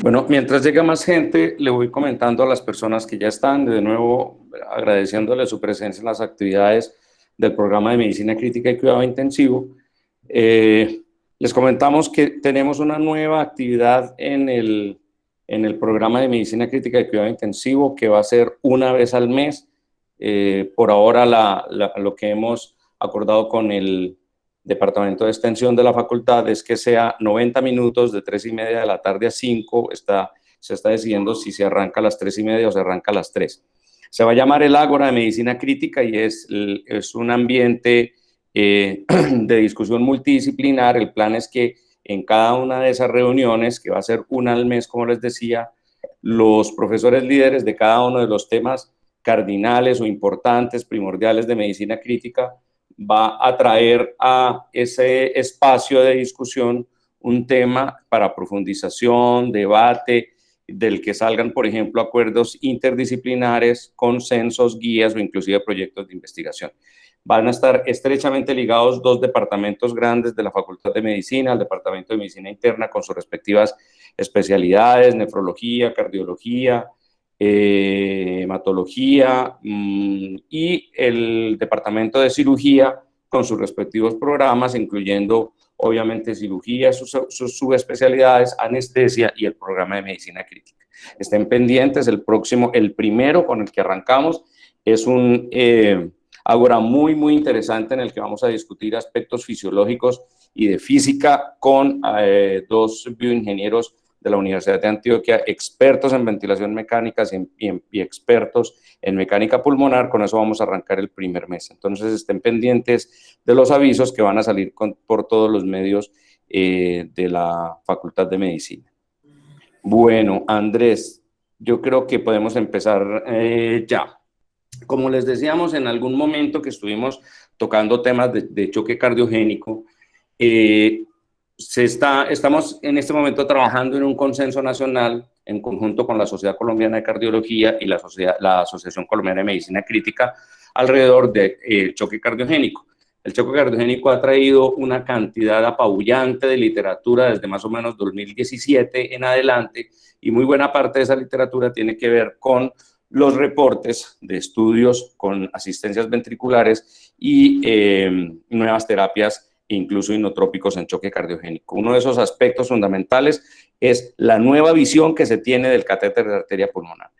Bueno, mientras llega más gente, le voy comentando a las personas que ya están, de nuevo agradeciéndole su presencia en las actividades del programa de Medicina Crítica y Cuidado Intensivo. Les comentamos que tenemos una nueva actividad en el programa de Medicina Crítica y Cuidado Intensivo que va a ser una vez al mes. Por ahora lo que hemos acordado con el Departamento de Extensión de la Facultad es que sea 90 minutos de 3:30 de la tarde a 5. Se está decidiendo si se arranca a las 3:30 o se arranca a las 3. Se va a llamar el Ágora de Medicina Crítica y es un ambiente de discusión multidisciplinar. El plan es que en cada una de esas reuniones, que va a ser una al mes, como les decía, los profesores líderes de cada uno de los temas cardinales o importantes, primordiales de medicina crítica, va a traer a ese espacio de discusión un tema para profundización, debate, del que salgan, por ejemplo, acuerdos interdisciplinares, consensos, guías o inclusive proyectos de investigación. Van a estar estrechamente ligados dos departamentos grandes de la Facultad de Medicina, el Departamento de Medicina Interna con sus respectivas especialidades, nefrología, cardiología, hematología, y el Departamento de Cirugía con sus respectivos programas, incluyendo obviamente cirugía, sus subespecialidades, anestesia y el programa de medicina crítica. Estén pendientes, el primero con el que arrancamos es un ágora muy interesante en el que vamos a discutir aspectos fisiológicos y de física con dos bioingenieros de la Universidad de Antioquia, expertos en ventilación mecánica y expertos en mecánica pulmonar. Con eso vamos a arrancar el primer mes. Entonces estén pendientes de los avisos que van a salir por todos los medios de la Facultad de Medicina. Bueno, Andrés, yo creo que podemos empezar ya. Como les decíamos en algún momento que estuvimos tocando temas de choque cardiogénico, estamos en este momento trabajando en un consenso nacional en conjunto con la Sociedad Colombiana de Cardiología y la Asociación Colombiana de Medicina Crítica alrededor del choque cardiogénico. El choque cardiogénico ha traído una cantidad apabullante de literatura desde más o menos 2017 en adelante, y muy buena parte de esa literatura tiene que ver con los reportes de estudios con asistencias ventriculares y nuevas terapias, incluso inotrópicos en choque cardiogénico. Uno de esos aspectos fundamentales es la nueva visión que se tiene del catéter de arteria pulmonar.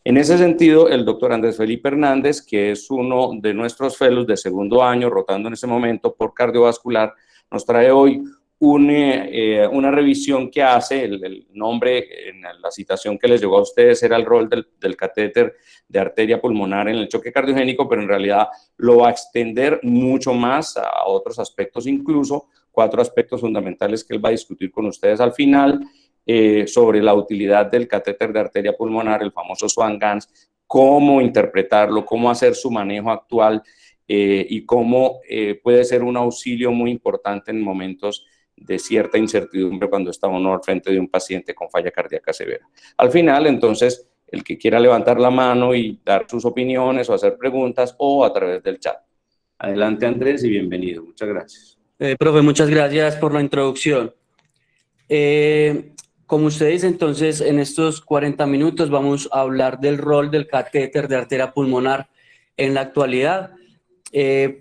En ese sentido, el doctor Andrés Felipe Hernández, que es uno de nuestros fellows de segundo año, rotando en ese momento por cardiovascular, nos trae hoy una revisión que hace. El nombre en la citación que les llegó a ustedes era el rol del catéter de arteria pulmonar en el choque cardiogénico, pero en realidad lo va a extender mucho más a otros aspectos, incluso 4 aspectos fundamentales que él va a discutir con ustedes al final, sobre la utilidad del catéter de arteria pulmonar, el famoso Swan-Ganz, cómo interpretarlo, cómo hacer su manejo actual, y cómo puede ser un auxilio muy importante en momentos de cierta incertidumbre cuando está uno al frente de un paciente con falla cardíaca severa. Al final, entonces, el que quiera levantar la mano y dar sus opiniones o hacer preguntas, o a través del chat. Adelante, Andrés, y bienvenido. Muchas gracias. Profe, muchas gracias por la introducción. Como usted dice, entonces, en estos 40 minutos vamos a hablar del rol del catéter de arteria pulmonar en la actualidad.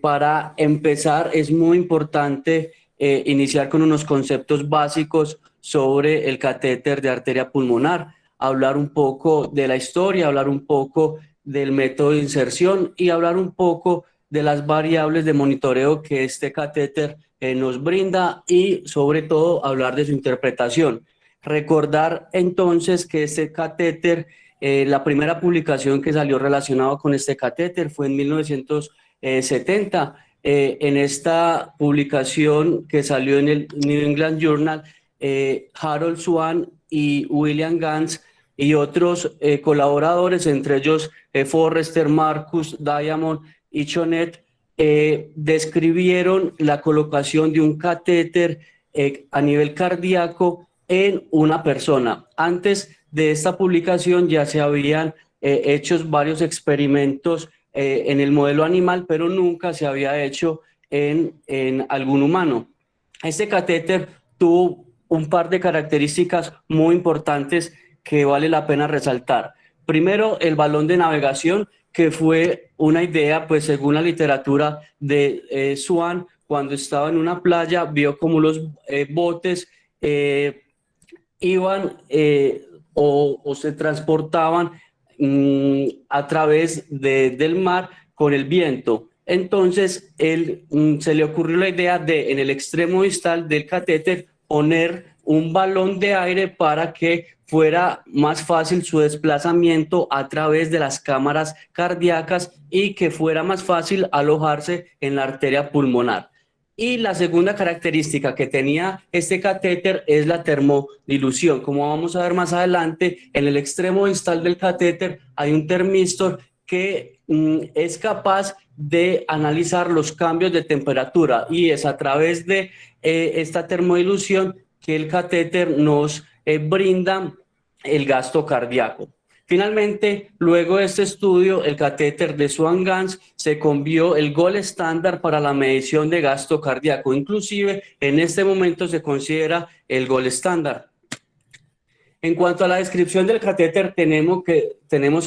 Para empezar, es muy importante iniciar con unos conceptos básicos sobre el catéter de arteria pulmonar, hablar un poco de la historia, hablar un poco del método de inserción y hablar un poco de las variables de monitoreo que este catéter nos brinda, y sobre todo hablar de su interpretación. Recordar entonces que este catéter, la primera publicación que salió relacionada con este catéter fue en 1970. En esta publicación que salió en el New England Journal, Harold Swan y William Ganz y otros colaboradores, entre ellos Forrester, Marcus, Diamond y Chonet, describieron la colocación de un catéter a nivel cardíaco en una persona. Antes de esta publicación ya se habían hecho varios experimentos en el modelo animal, pero nunca se había hecho en algún humano. Este catéter tuvo un par de características muy importantes que vale la pena resaltar. Primero, el balón de navegación, que fue una idea, pues según la literatura de Swan, cuando estaba en una playa, vio como los botes iban o se transportaban a través del mar con el viento. Entonces, él se le ocurrió la idea de, en el extremo distal del catéter, poner un balón de aire para que fuera más fácil su desplazamiento a través de las cámaras cardíacas y que fuera más fácil alojarse en la arteria pulmonar. Y la segunda característica que tenía este catéter es la termodilución. Como vamos a ver más adelante, en el extremo distal del catéter hay un termistor que es capaz de analizar los cambios de temperatura y es a través de esta termodilución que el catéter nos brinda el gasto cardíaco. Finalmente, luego de este estudio, el catéter de Swan-Ganz se convirtió el gold estándar para la medición de gasto cardíaco. Inclusive, en este momento se considera el gold estándar. En cuanto a la descripción del catéter, tenemos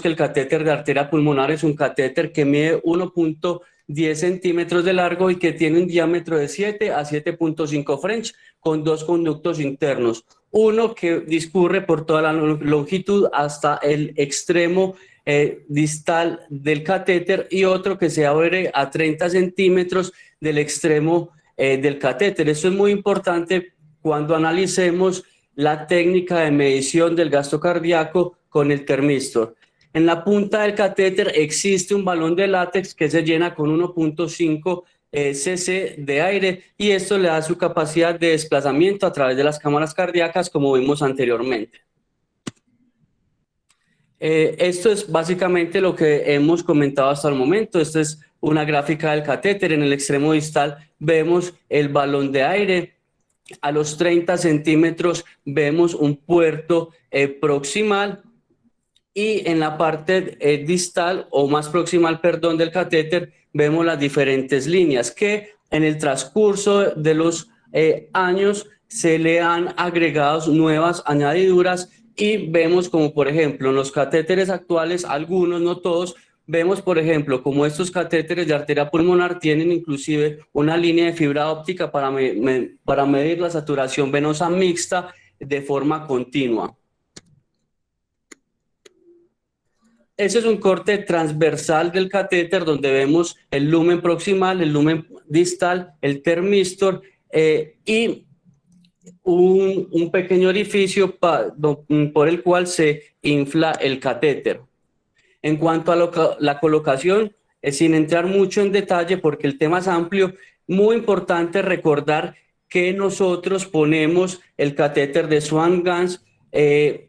que el catéter de arteria pulmonar es un catéter que mide 1.10 centímetros de largo y que tiene un diámetro de 7 a 7.5 French con dos conductos internos. Uno que discurre por toda la longitud hasta el extremo distal del catéter y otro que se abre a 30 centímetros del extremo del catéter. Esto es muy importante cuando analicemos la técnica de medición del gasto cardíaco con el termistor. En la punta del catéter existe un balón de látex que se llena con 1.5 cc de aire y esto le da su capacidad de desplazamiento a través de las cámaras cardíacas como vimos anteriormente. Esto es básicamente lo que hemos comentado hasta el momento. Esta es una gráfica del catéter. En el extremo distal vemos el balón de aire. A los 30 centímetros vemos un puerto proximal y en la parte distal o más proximal, perdón, del catéter vemos las diferentes líneas que en el transcurso de los años se le han agregado nuevas añadiduras y vemos como por ejemplo en los catéteres actuales, algunos, no todos, vemos, por ejemplo, como estos catéteres de arteria pulmonar tienen inclusive una línea de fibra óptica para medir la saturación venosa mixta de forma continua. Ese es un corte transversal del catéter donde vemos el lumen proximal, el lumen distal, el termistor y un pequeño orificio por el cual se infla el catéter. En cuanto a la colocación, sin entrar mucho en detalle porque el tema es amplio, muy importante recordar que nosotros ponemos el catéter de Swan-Ganz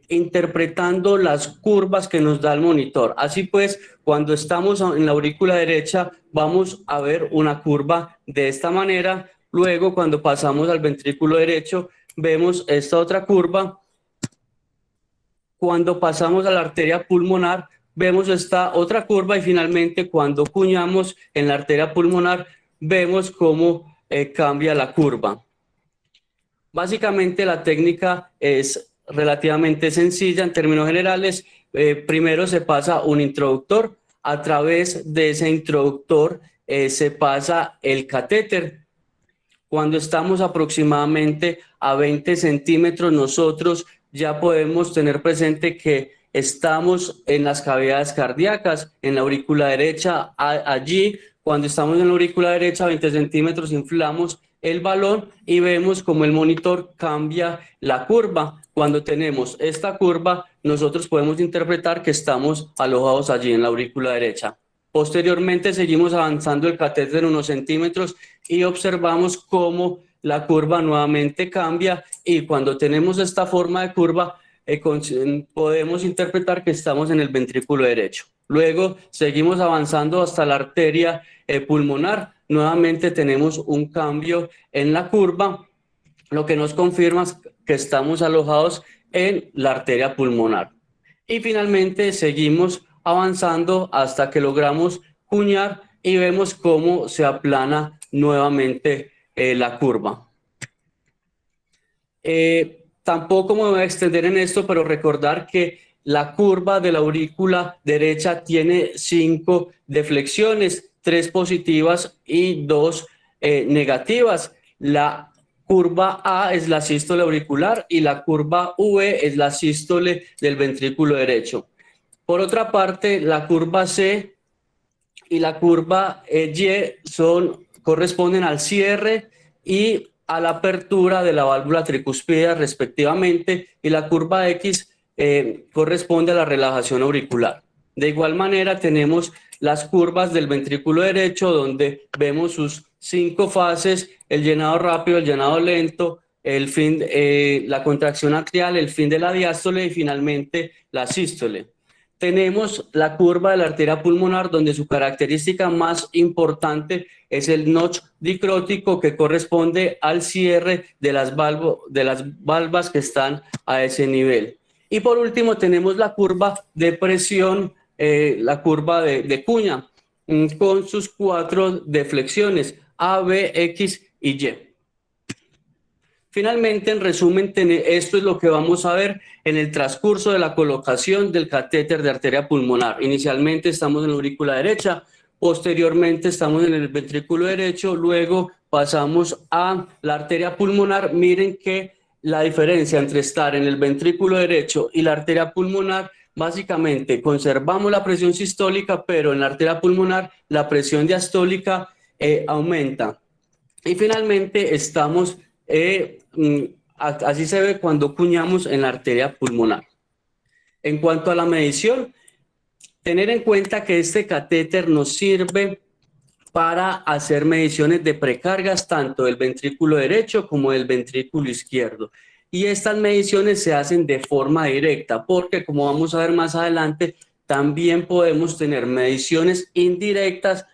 interpretando las curvas que nos da el monitor. Así pues, cuando estamos en la aurícula derecha, vamos a ver una curva de esta manera. Luego, cuando pasamos al ventrículo derecho, vemos esta otra curva. Cuando pasamos a la arteria pulmonar, vemos esta otra curva y finalmente cuando cuñamos en la arteria pulmonar vemos cómo cambia la curva. Básicamente la técnica es relativamente sencilla en términos generales. Primero se pasa un introductor, a través de ese introductor se pasa el catéter. Cuando estamos aproximadamente a 20 centímetros nosotros ya podemos tener presente que estamos en las cavidades cardíacas, en la aurícula derecha, allí, cuando estamos en la aurícula derecha, 20 centímetros, inflamos el balón y vemos como el monitor cambia la curva. Cuando tenemos esta curva, nosotros podemos interpretar que estamos alojados allí en la aurícula derecha. Posteriormente, seguimos avanzando el catéter unos centímetros y observamos cómo la curva nuevamente cambia y cuando tenemos esta forma de curva, podemos interpretar que estamos en el ventrículo derecho. Luego seguimos avanzando hasta la arteria pulmonar. Nuevamente tenemos un cambio en la curva, lo que nos confirma que estamos alojados en la arteria pulmonar. Y finalmente seguimos avanzando hasta que logramos cuñar y vemos cómo se aplana nuevamente la curva. Tampoco me voy a extender en esto, pero recordar que la curva de la aurícula derecha tiene 5 deflexiones, 3 positivas y 2 negativas. La curva A es la sístole auricular y la curva V es la sístole del ventrículo derecho. Por otra parte, la curva C y la curva Y corresponden al cierre y a la apertura de la válvula tricuspidea respectivamente, y la curva X corresponde a la relajación auricular. De igual manera tenemos las curvas del ventrículo derecho, donde vemos sus 5 fases: el llenado rápido, el llenado lento, la contracción atrial, el fin de la diástole y finalmente la sístole. Tenemos la curva de la arteria pulmonar, donde su característica más importante es el notch dicrótico, que corresponde al cierre de las valvas que están a ese nivel. Y por último tenemos la curva de presión, la curva de cuña, con sus 4 deflexiones, A, B, X y Y. Finalmente, en resumen, esto es lo que vamos a ver en el transcurso de la colocación del catéter de arteria pulmonar. Inicialmente estamos en la aurícula derecha, posteriormente estamos en el ventrículo derecho, luego pasamos a la arteria pulmonar. Miren que la diferencia entre estar en el ventrículo derecho y la arteria pulmonar, básicamente conservamos la presión sistólica, pero en la arteria pulmonar la presión diastólica aumenta. Y finalmente estamos... así se ve cuando cuñamos en la arteria pulmonar. En cuanto a la medición, tener en cuenta que este catéter nos sirve para hacer mediciones de precargas tanto del ventrículo derecho como del ventrículo izquierdo. Y estas mediciones se hacen de forma directa, porque como vamos a ver más adelante, también podemos tener mediciones indirectas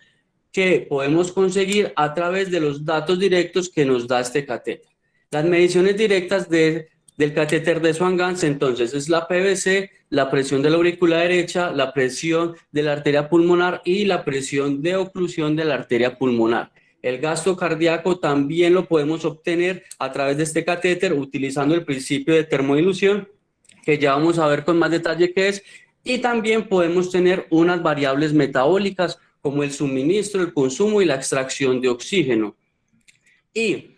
que podemos conseguir a través de los datos directos que nos da este catéter. Las mediciones directas del catéter de Swan-Ganz, entonces, es la PVC, la presión de la aurícula derecha, la presión de la arteria pulmonar y la presión de oclusión de la arteria pulmonar. El gasto cardíaco también lo podemos obtener a través de este catéter utilizando el principio de termodilución, que ya vamos a ver con más detalle qué es, y también podemos tener unas variables metabólicas como el suministro, el consumo y la extracción de oxígeno. Y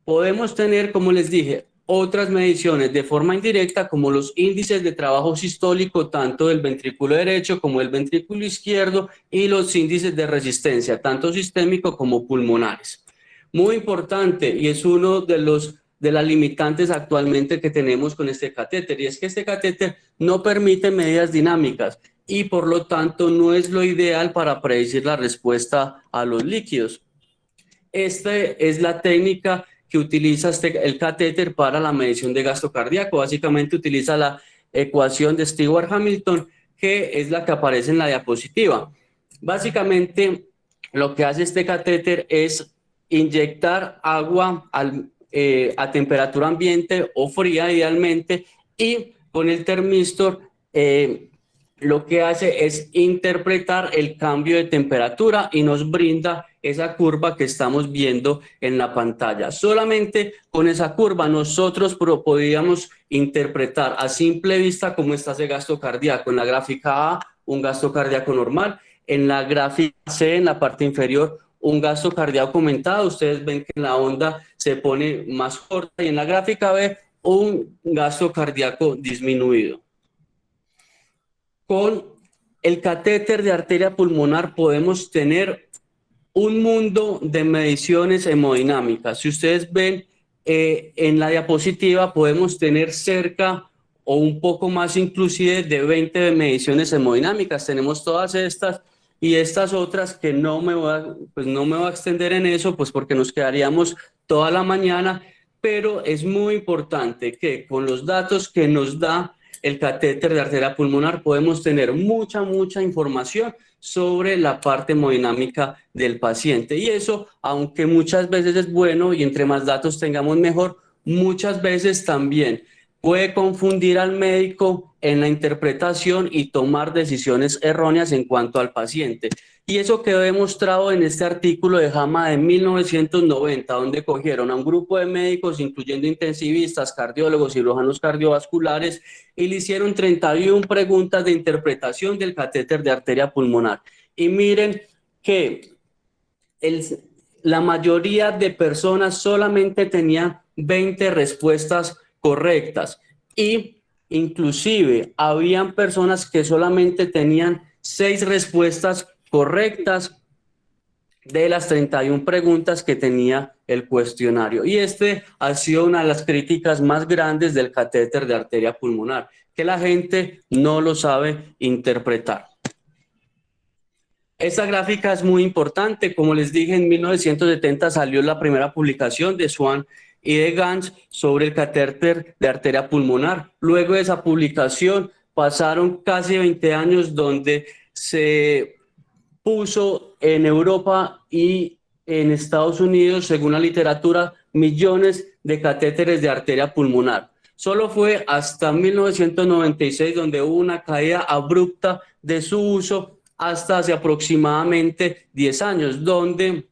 podemos tener, como les dije, otras mediciones de forma indirecta, como los índices de trabajo sistólico, tanto del ventrículo derecho como del ventrículo izquierdo, y los índices de resistencia, tanto sistémico como pulmonares. Muy importante, y es uno de las limitantes actualmente que tenemos con este catéter, y es que este catéter no permite medidas dinámicas, y por lo tanto no es lo ideal para predecir la respuesta a los líquidos. Esta es la técnica que utiliza el catéter para la medición de gasto cardíaco. Básicamente utiliza la ecuación de Stewart-Hamilton, que es la que aparece en la diapositiva. Básicamente lo que hace este catéter es inyectar agua a temperatura ambiente o fría idealmente, y con el termistor lo que hace es interpretar el cambio de temperatura y nos brinda esa curva que estamos viendo en la pantalla. Solamente con esa curva nosotros podríamos interpretar a simple vista cómo está ese gasto cardíaco. En la gráfica A, un gasto cardíaco normal; en la gráfica C, en la parte inferior, un gasto cardíaco aumentado. Ustedes ven que la onda se pone más corta, y en la gráfica B, un gasto cardíaco disminuido. Con el catéter de arteria pulmonar podemos tener un mundo de mediciones hemodinámicas. Si ustedes ven en la diapositiva, podemos tener cerca o un poco más inclusive de 20 mediciones hemodinámicas. Tenemos todas estas y estas otras que no me voy a extender en eso, pues porque nos quedaríamos toda la mañana, pero es muy importante que con los datos que nos da el catéter de arteria pulmonar podemos tener mucha información sobre la parte hemodinámica del paciente. Y eso, aunque muchas veces es bueno y entre más datos tengamos mejor, muchas veces también puede confundir al médico en la interpretación y tomar decisiones erróneas en cuanto al paciente. Y eso quedó demostrado en este artículo de JAMA de 1990, donde cogieron a un grupo de médicos, incluyendo intensivistas, cardiólogos, cirujanos cardiovasculares, y le hicieron 31 preguntas de interpretación del catéter de arteria pulmonar. Y miren que la mayoría de personas solamente tenían 20 respuestas correctas y inclusive habían personas que solamente tenían 6 respuestas correctas de las 31 preguntas que tenía el cuestionario. Y este ha sido una de las críticas más grandes del catéter de arteria pulmonar, que la gente no lo sabe interpretar. Esta gráfica es muy importante. Como les dije, en 1970 salió la primera publicación de Swan y de Gans sobre el catéter de arteria pulmonar. Luego de esa publicación pasaron casi 20 años donde se puso en Europa y en Estados Unidos, según la literatura, millones de catéteres de arteria pulmonar. Solo fue hasta 1996 donde hubo una caída abrupta de su uso hasta hace aproximadamente 10 años, donde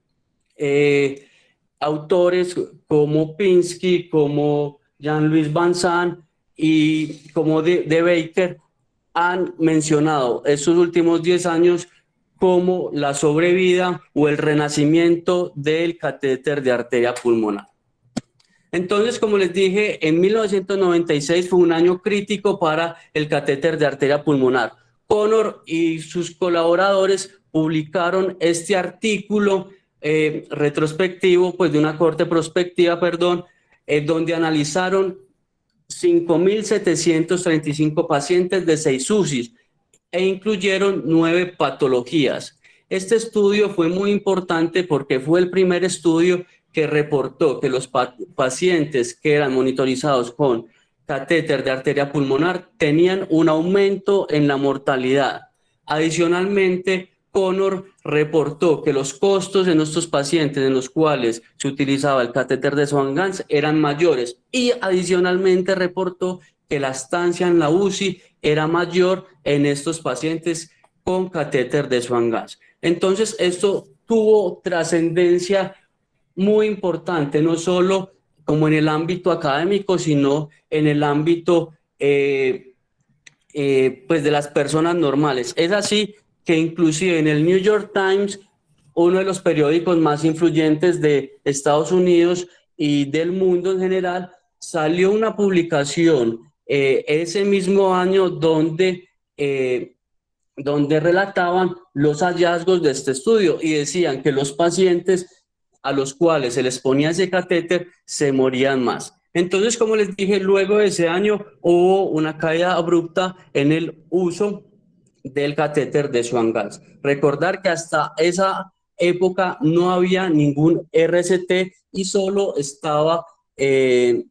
autores como Pinsky, como Jean-Louis Van Sant y como de Baker han mencionado estos últimos 10 años como la sobrevida o el renacimiento del catéter de arteria pulmonar. Entonces, como les dije, en 1996 fue un año crítico para el catéter de arteria pulmonar. Connor y sus colaboradores publicaron este artículo retrospectivo, pues de una corte prospectiva, perdón, donde analizaron 5.735 pacientes de 6 UCIs e incluyeron 9 patologías. Este estudio fue muy importante porque fue el primer estudio que reportó que los pacientes que eran monitorizados con catéter de arteria pulmonar tenían un aumento en la mortalidad. Adicionalmente, Connor reportó que los costos en estos pacientes en los cuales se utilizaba el catéter de Swan-Ganz eran mayores y adicionalmente reportó que la estancia en la UCI era mayor en estos pacientes con catéter de Swan-Ganz. Entonces, esto tuvo trascendencia muy importante, no solo como en el ámbito académico, sino en el ámbito pues de las personas normales. Es así que inclusive en el New York Times, uno de los periódicos más influyentes de Estados Unidos y del mundo en general, salió una publicación ese mismo año donde relataban los hallazgos de este estudio y decían que los pacientes a los cuales se les ponía ese catéter se morían más. Entonces, como les dije, luego de ese año hubo una caída abrupta en el uso del catéter de Swan-Ganz. Recordar que hasta esa época no había ningún RCT y solo estaba ese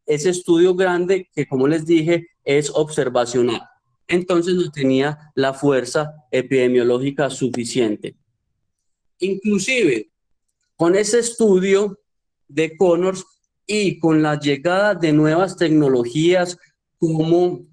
estudio grande que, como les dije, es observacional. Entonces no tenía la fuerza epidemiológica suficiente. Inclusive, con ese estudio de Connors y con la llegada de nuevas tecnologías como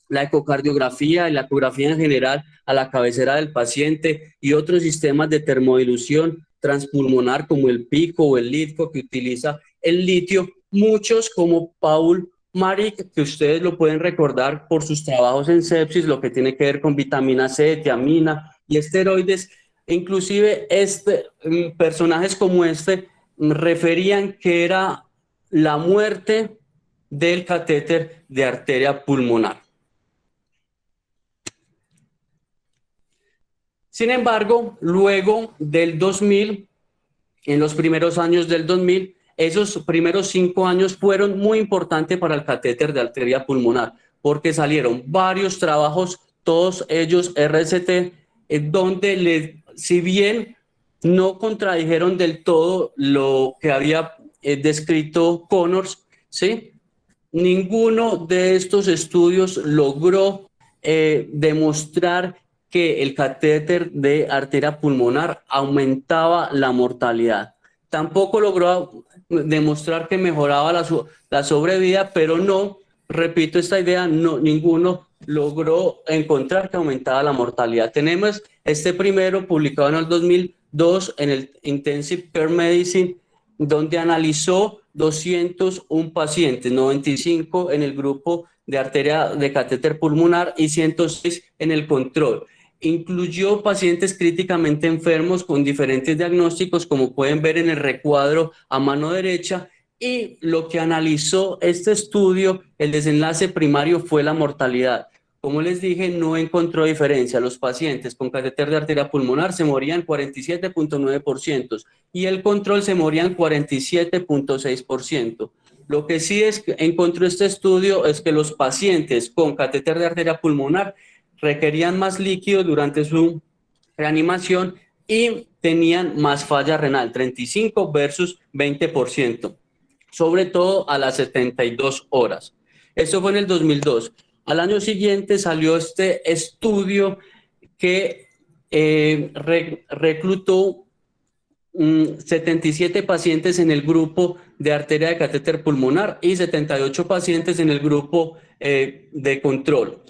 la ecocardiografía y la ecografía en general a la cabecera del paciente y otros sistemas de termodilución transpulmonar como el PICO o el LITCO que utiliza el litio, muchos como Paul Marik, que ustedes lo pueden recordar por sus trabajos en sepsis, lo que tiene que ver con vitamina C, tiamina y esteroides. Inclusive personajes como este referían que era la muerte del catéter de arteria pulmonar. Sin embargo, luego del 2000, en los primeros años del 2000, esos primeros 5 años fueron muy importantes para el catéter de arteria pulmonar, porque salieron varios trabajos, todos ellos RCT, donde si bien no contradijeron del todo lo que había descrito Connors, ¿sí? Ninguno de estos estudios logró demostrar que el catéter de arteria pulmonar aumentaba la mortalidad. Tampoco logró demostrar que mejoraba la sobrevida, pero no repito esta idea, ninguno logró encontrar que aumentaba la mortalidad. Tenemos este primero publicado en el 2002 en el Intensive Care Medicine, donde analizó 201 pacientes, 95 en el grupo de arteria de catéter pulmonar y 106 en el control. Incluyó pacientes críticamente enfermos con diferentes diagnósticos, como pueden ver en el recuadro a mano derecha, y lo que analizó este estudio, el desenlace primario fue la mortalidad. Como les dije, no encontró diferencia. Los pacientes con catéter de arteria pulmonar se morían 47.9% y el control se morían 47.6%. Lo que sí encontró este estudio es que los pacientes con catéter de arteria pulmonar requerían más líquido durante su reanimación y tenían más falla renal, 35 versus 20%, sobre todo a las 72 horas. Esto fue en el 2002. Al año siguiente salió este estudio que reclutó 77 pacientes en el grupo de arteria de catéter pulmonar y 78 pacientes en el grupo de control.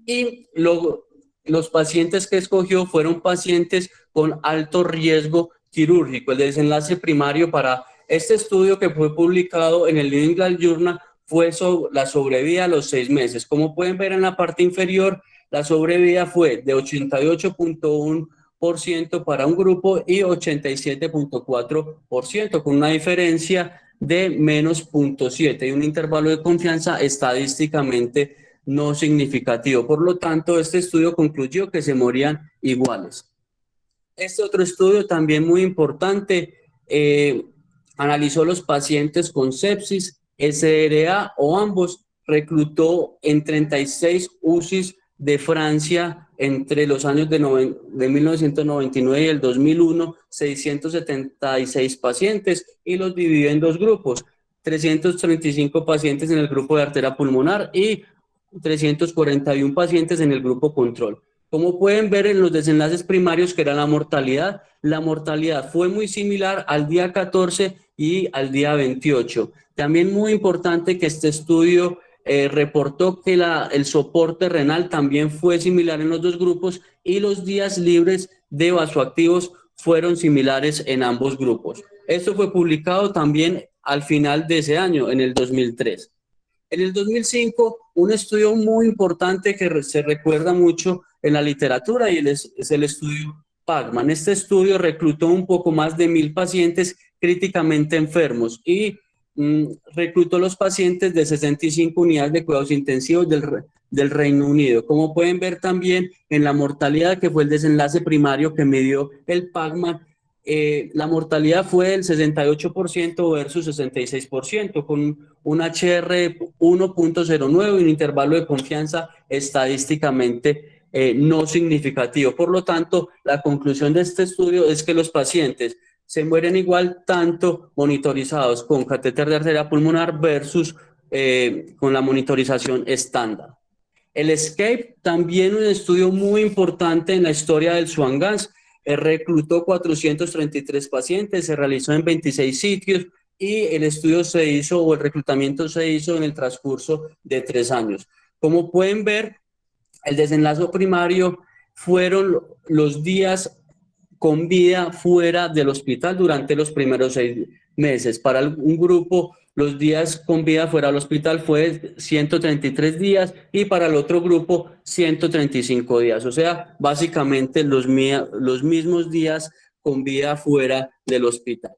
Y los pacientes que escogió fueron pacientes con alto riesgo quirúrgico. El desenlace primario para este estudio, que fue publicado en el New England Journal, fue la sobrevida a los 6 meses. Como pueden ver en la parte inferior, la sobrevida fue de 88.1% para un grupo y 87.4%, con una diferencia de menos 0.7 y un intervalo de confianza estadísticamente no significativo. Por lo tanto, este estudio concluyó que se morían iguales. Este otro estudio, también muy importante, analizó los pacientes con sepsis, SRA o ambos, reclutó en 36 UCIs de Francia entre los años de 1999 y el 2001, 676 pacientes, y los dividió en 2 grupos, 335 pacientes en el grupo de arteria pulmonar y 341 pacientes en el grupo control. Como pueden ver en los desenlaces primarios, que era la mortalidad fue muy similar al día 14 y al día 28. También muy importante que este estudio reportó que el soporte renal también fue similar en los 2 grupos y los días libres de vasoactivos fueron similares en ambos grupos. Esto fue publicado también al final de ese año, en el 2003. En el 2005, un estudio muy importante que se recuerda mucho en la literatura y es el estudio Pacman. Este estudio reclutó un poco más de 1,000 pacientes críticamente enfermos y reclutó los pacientes de 65 unidades de cuidados intensivos del Reino Unido. Como pueden ver también en la mortalidad, que fue el desenlace primario que midió el Pacman, la mortalidad fue del 68% versus 66%, con un HR 1.09 y un intervalo de confianza estadísticamente no significativo. Por lo tanto, la conclusión de este estudio es que los pacientes se mueren igual tanto monitorizados con catéter de arteria pulmonar versus con la monitorización estándar. El ESCAPE, también un estudio muy importante en la historia del Swan-Ganz, reclutó 433 pacientes, se realizó en 26 sitios y el estudio se hizo, o el reclutamiento se hizo en el transcurso de 3 años. Como pueden ver, el desenlace primario fueron los días con vida fuera del hospital durante los primeros 6 meses. Para un grupo, los días con vida fuera del hospital fue 133 días y para el otro grupo 135 días. O sea, básicamente los mismos días con vida fuera del hospital.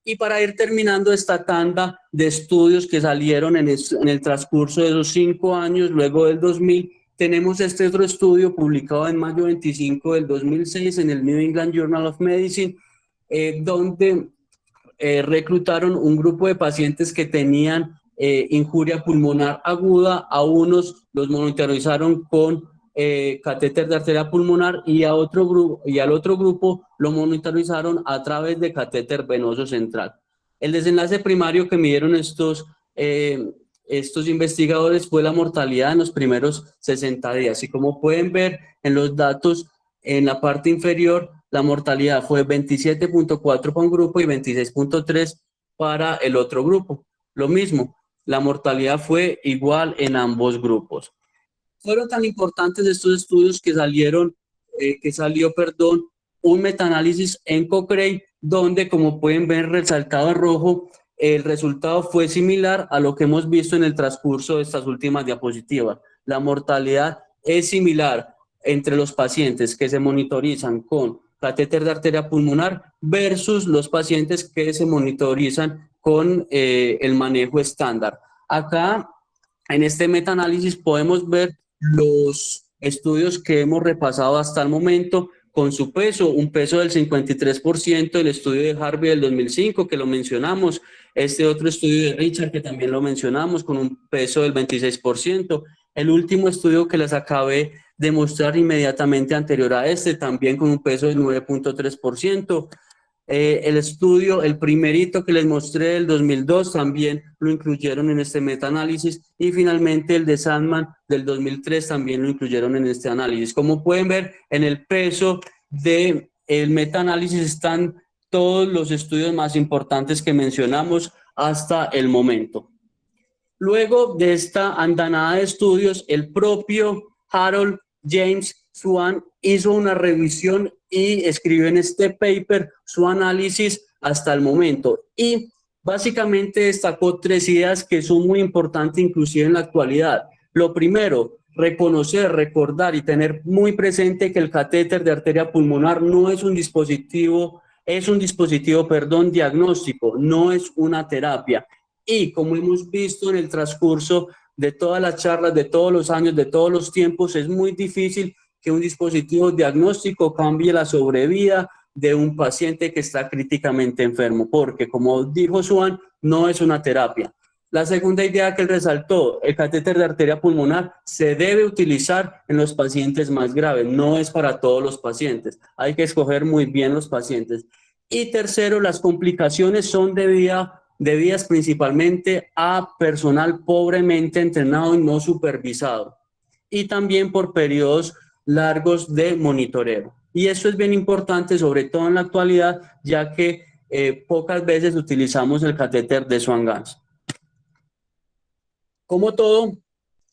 Y para ir terminando esta tanda de estudios que salieron en el transcurso de los 5 años, luego del 2000, tenemos este otro estudio publicado en mayo 25 del 2006 en el New England Journal of Medicine, donde reclutaron un grupo de pacientes que tenían injuria pulmonar aguda. A unos los monitorizaron con catéter de arteria pulmonar y al otro grupo lo monitorizaron a través de catéter venoso central. El desenlace primario que midieron estos investigadores fue la mortalidad en los primeros 60 días. Y como pueden ver en los datos en la parte inferior, la mortalidad fue 27.4 para un grupo y 26.3 para el otro grupo. Lo mismo, la mortalidad fue igual en ambos grupos. Fueron tan importantes estos estudios que salió un metaanálisis en Cochrane, donde, como pueden ver resaltado en rojo, el resultado fue similar a lo que hemos visto en el transcurso de estas últimas diapositivas. La mortalidad es similar entre los pacientes que se monitorizan con catéter de arteria pulmonar versus los pacientes que se monitorizan con el manejo estándar. Acá, en este metaanálisis, podemos ver los estudios que hemos repasado hasta el momento con su peso, un peso del 53%, el estudio de Harvey del 2005, que lo mencionamos, este otro estudio de Richard, que también lo mencionamos, con un peso del 26%, el último estudio que les acabé de mostrar inmediatamente anterior a este, también con un peso del 9.3%, el estudio, el primerito que les mostré del 2002, también lo incluyeron en este metaanálisis, y finalmente el de Sandman del 2003 también lo incluyeron en este análisis. Como pueden ver, en el peso del metaanálisis están todos los estudios más importantes que mencionamos hasta el momento. Luego de esta andanada de estudios, el propio Harold James Swan hizo una revisión y escribió en este paper su análisis hasta el momento, y básicamente destacó 3 ideas que son muy importantes inclusive en la actualidad. Lo primero, reconocer, recordar y tener muy presente que el catéter de arteria pulmonar no es un dispositivo, diagnóstico, no es una terapia. Y como hemos visto en el transcurso de todas las charlas, de todos los años, de todos los tiempos, es muy difícil que un dispositivo diagnóstico cambie la sobrevida de un paciente que está críticamente enfermo, porque, como dijo Swan, no es una terapia. La segunda idea que él resaltó, el catéter de arteria pulmonar se debe utilizar en los pacientes más graves, no es para todos los pacientes, hay que escoger muy bien los pacientes. Y tercero, las complicaciones son debidas principalmente a personal pobremente entrenado y no supervisado, y también por periodos largos de monitoreo. Y eso es bien importante, sobre todo en la actualidad, ya que pocas veces utilizamos el catéter de Swan-Ganz. Como todo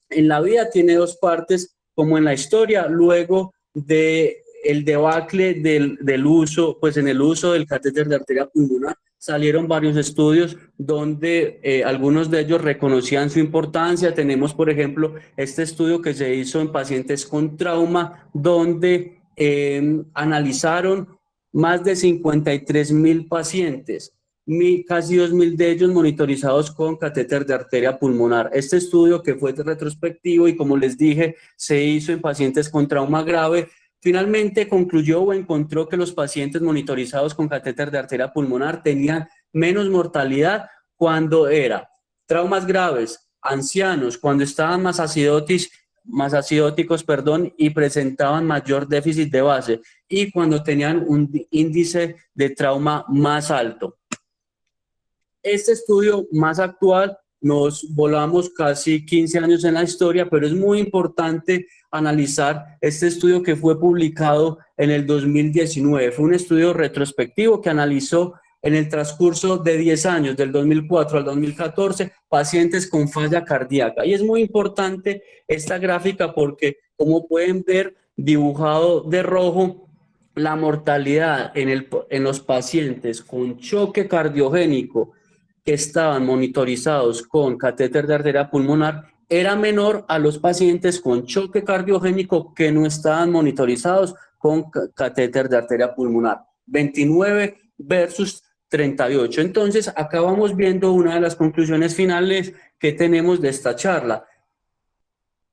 en la vida tiene 2 partes, como en la historia, luego de el debacle del uso, pues en el uso del catéter de arteria pulmonar, salieron varios estudios donde algunos de ellos reconocían su importancia. Tenemos, por ejemplo, este estudio que se hizo en pacientes con trauma, donde analizaron más de 53,000 pacientes, casi 2,000 de ellos monitorizados con catéter de arteria pulmonar. Este estudio, que fue retrospectivo y, como les dije, se hizo en pacientes con trauma grave, finalmente concluyó o encontró que los pacientes monitorizados con catéter de arteria pulmonar tenían menos mortalidad cuando era traumas graves, ancianos, cuando estaban más acidóticos, y presentaban mayor déficit de base, y cuando tenían un índice de trauma más alto. Este estudio más actual, nos volamos casi 15 años en la historia, pero es muy importante analizar este estudio que fue publicado en el 2019. Fue un estudio retrospectivo que analizó en el transcurso de 10 años, del 2004 al 2014, pacientes con falla cardíaca. Y es muy importante esta gráfica porque, como pueden ver dibujado de rojo, la mortalidad en los pacientes con choque cardiogénico que estaban monitorizados con catéter de arteria pulmonar era menor a los pacientes con choque cardiogénico que no estaban monitorizados con catéter de arteria pulmonar. 29 versus 38. Entonces, acá vamos viendo una de las conclusiones finales que tenemos de esta charla.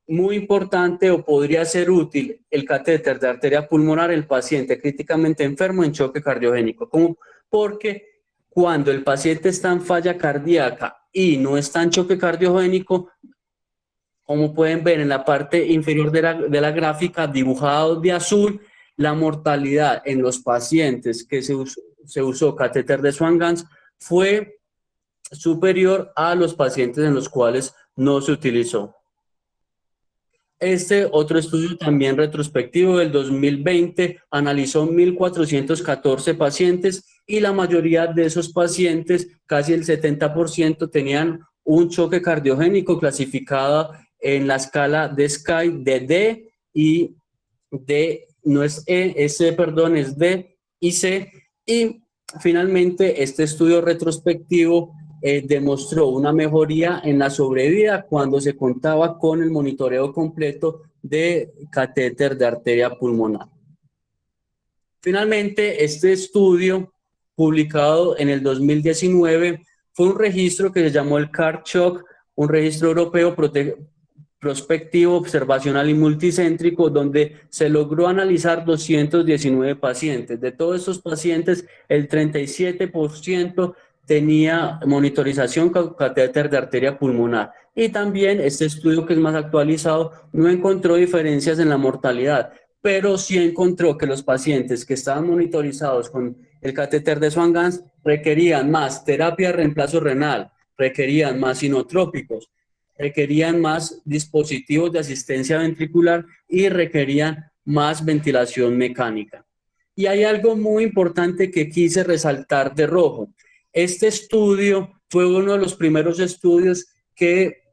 Muy importante, o podría ser útil, el catéter de arteria pulmonar en el paciente críticamente enfermo en choque cardiogénico, porque cuando el paciente está en falla cardíaca y no está en choque cardiogénico, como pueden ver en la parte inferior de la gráfica dibujado de azul, la mortalidad en los pacientes que se usó catéter de Swan-Ganz fue superior a los pacientes en los cuales no se utilizó. Este otro estudio, también retrospectivo del 2020, analizó 1,414 pacientes, y la mayoría de esos pacientes, casi el 70%, tenían un choque cardiogénico clasificado en la escala de SCAI de D y D, no es E, es C, perdón, es D y C. Y finalmente este estudio retrospectivo demostró una mejoría en la sobrevida cuando se contaba con el monitoreo completo de catéter de arteria pulmonar. Finalmente, este estudio, publicado en el 2019, fue un registro que se llamó el CARD-CHOC, un registro europeo prospectivo, observacional y multicéntrico, donde se logró analizar 219 pacientes. De todos estos pacientes, el 37% tenía monitorización con catéter de arteria pulmonar. Y también este estudio, que es más actualizado, no encontró diferencias en la mortalidad, pero sí encontró que los pacientes que estaban monitorizados con el catéter de Swan-Ganz requerían más terapia de reemplazo renal, requerían más inotrópicos, requerían más dispositivos de asistencia ventricular y requerían más ventilación mecánica. Y hay algo muy importante que quise resaltar de rojo. Este estudio fue uno de los primeros estudios que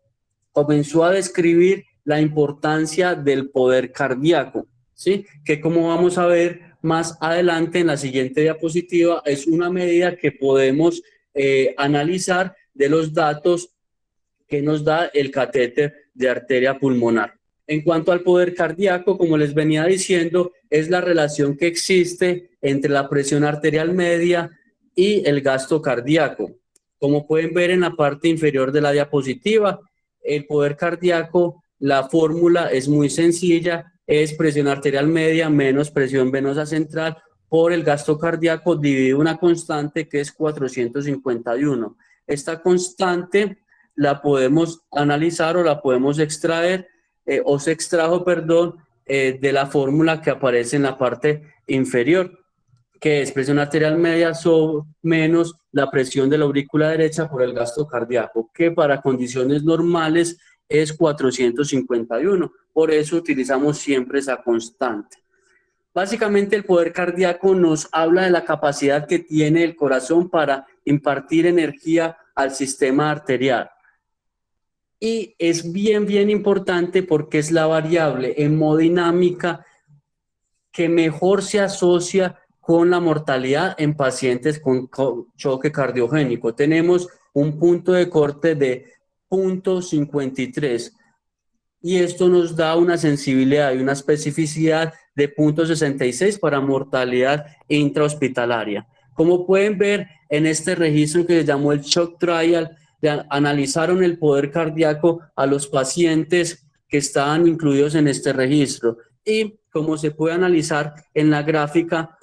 comenzó a describir la importancia del poder cardíaco, ¿sí? Que, como vamos a ver más adelante en la siguiente diapositiva, es una medida que podemos analizar de los datos que nos da el catéter de arteria pulmonar. En cuanto al poder cardíaco, como les venía diciendo, es la relación que existe entre la presión arterial media y el gasto cardíaco. Como pueden ver en la parte inferior de la diapositiva, el poder cardíaco, la fórmula es muy sencilla, es presión arterial media menos presión venosa central por el gasto cardíaco dividido una constante que es 451. Esta constante la podemos analizar o la podemos extraer, o se extrajo, perdón, de la fórmula que aparece en la parte inferior, que es presión arterial media menos la presión de la aurícula derecha por el gasto cardíaco, que para condiciones normales es 451. Por eso utilizamos siempre esa constante. Básicamente, el poder cardíaco nos habla de la capacidad que tiene el corazón para impartir energía al sistema arterial. Y es bien importante porque es la variable hemodinámica que mejor se asocia con la mortalidad en pacientes con choque cardiogénico. Tenemos un punto de corte de 0.53 y esto nos da una sensibilidad y una especificidad de 0.66 para mortalidad intrahospitalaria. Como pueden ver en este registro que se llamó el Shock Trial, analizaron el poder cardíaco a los pacientes que estaban incluidos en este registro. Y como se puede analizar en la gráfica,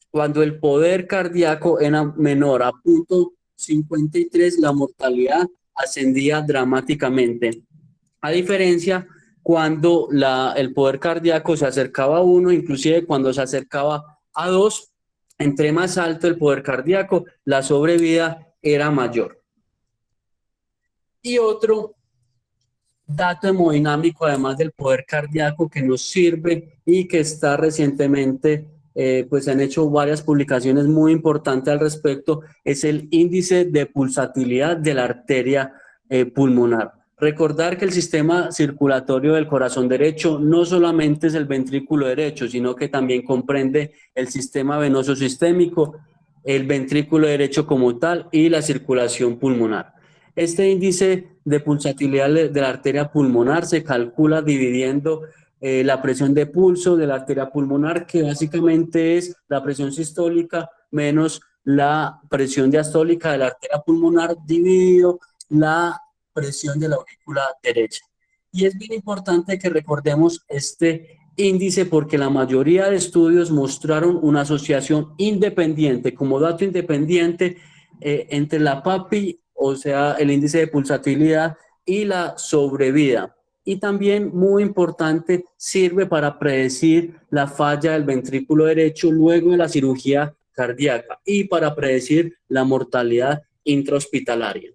cuando el poder cardíaco era menor a 0.53, la mortalidad ascendía dramáticamente. A diferencia, cuando el poder cardíaco se acercaba a 1, inclusive cuando se acercaba a 2, entre más alto el poder cardíaco, la sobrevida era mayor. Y otro dato hemodinámico, además del poder cardíaco, que nos sirve y que está recientemente, pues se han hecho varias publicaciones muy importantes al respecto, es el índice de pulsatilidad de la arteria pulmonar. Recordar que el sistema circulatorio del corazón derecho no solamente es el ventrículo derecho, sino que también comprende el sistema venoso sistémico, el ventrículo derecho como tal y la circulación pulmonar. Este índice de pulsatilidad de la arteria pulmonar se calcula dividiendo la presión de pulso de la arteria pulmonar, que básicamente es la presión sistólica menos la presión diastólica de la arteria pulmonar dividido la presión de la aurícula derecha. Y es bien importante que recordemos este índice porque la mayoría de estudios mostraron una asociación independiente, como dato independiente, entre la PAPI, o sea, el índice de pulsatilidad, y la sobrevida. Y también, muy importante, sirve para predecir la falla del ventrículo derecho luego de la cirugía cardíaca y para predecir la mortalidad intrahospitalaria.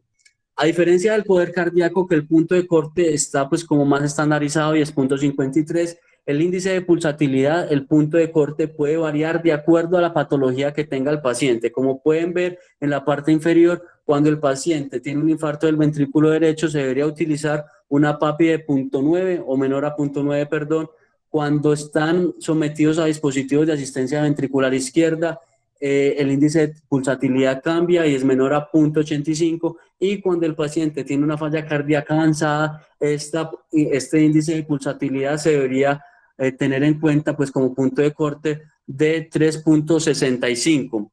A diferencia del poder cardíaco, que el punto de corte está pues como más estandarizado y es 0.53, el índice de pulsatilidad, el punto de corte puede variar de acuerdo a la patología que tenga el paciente. Como pueden ver en la parte inferior, cuando el paciente tiene un infarto del ventrículo derecho, se debería utilizar una PAPI de 0.9 o menor a 0.9, perdón. Cuando están sometidos a dispositivos de asistencia ventricular izquierda, el índice de pulsatilidad cambia y es menor a 0.85, y cuando el paciente tiene una falla cardíaca avanzada, este índice de pulsatilidad se debería tener en cuenta pues como punto de corte de 3.65.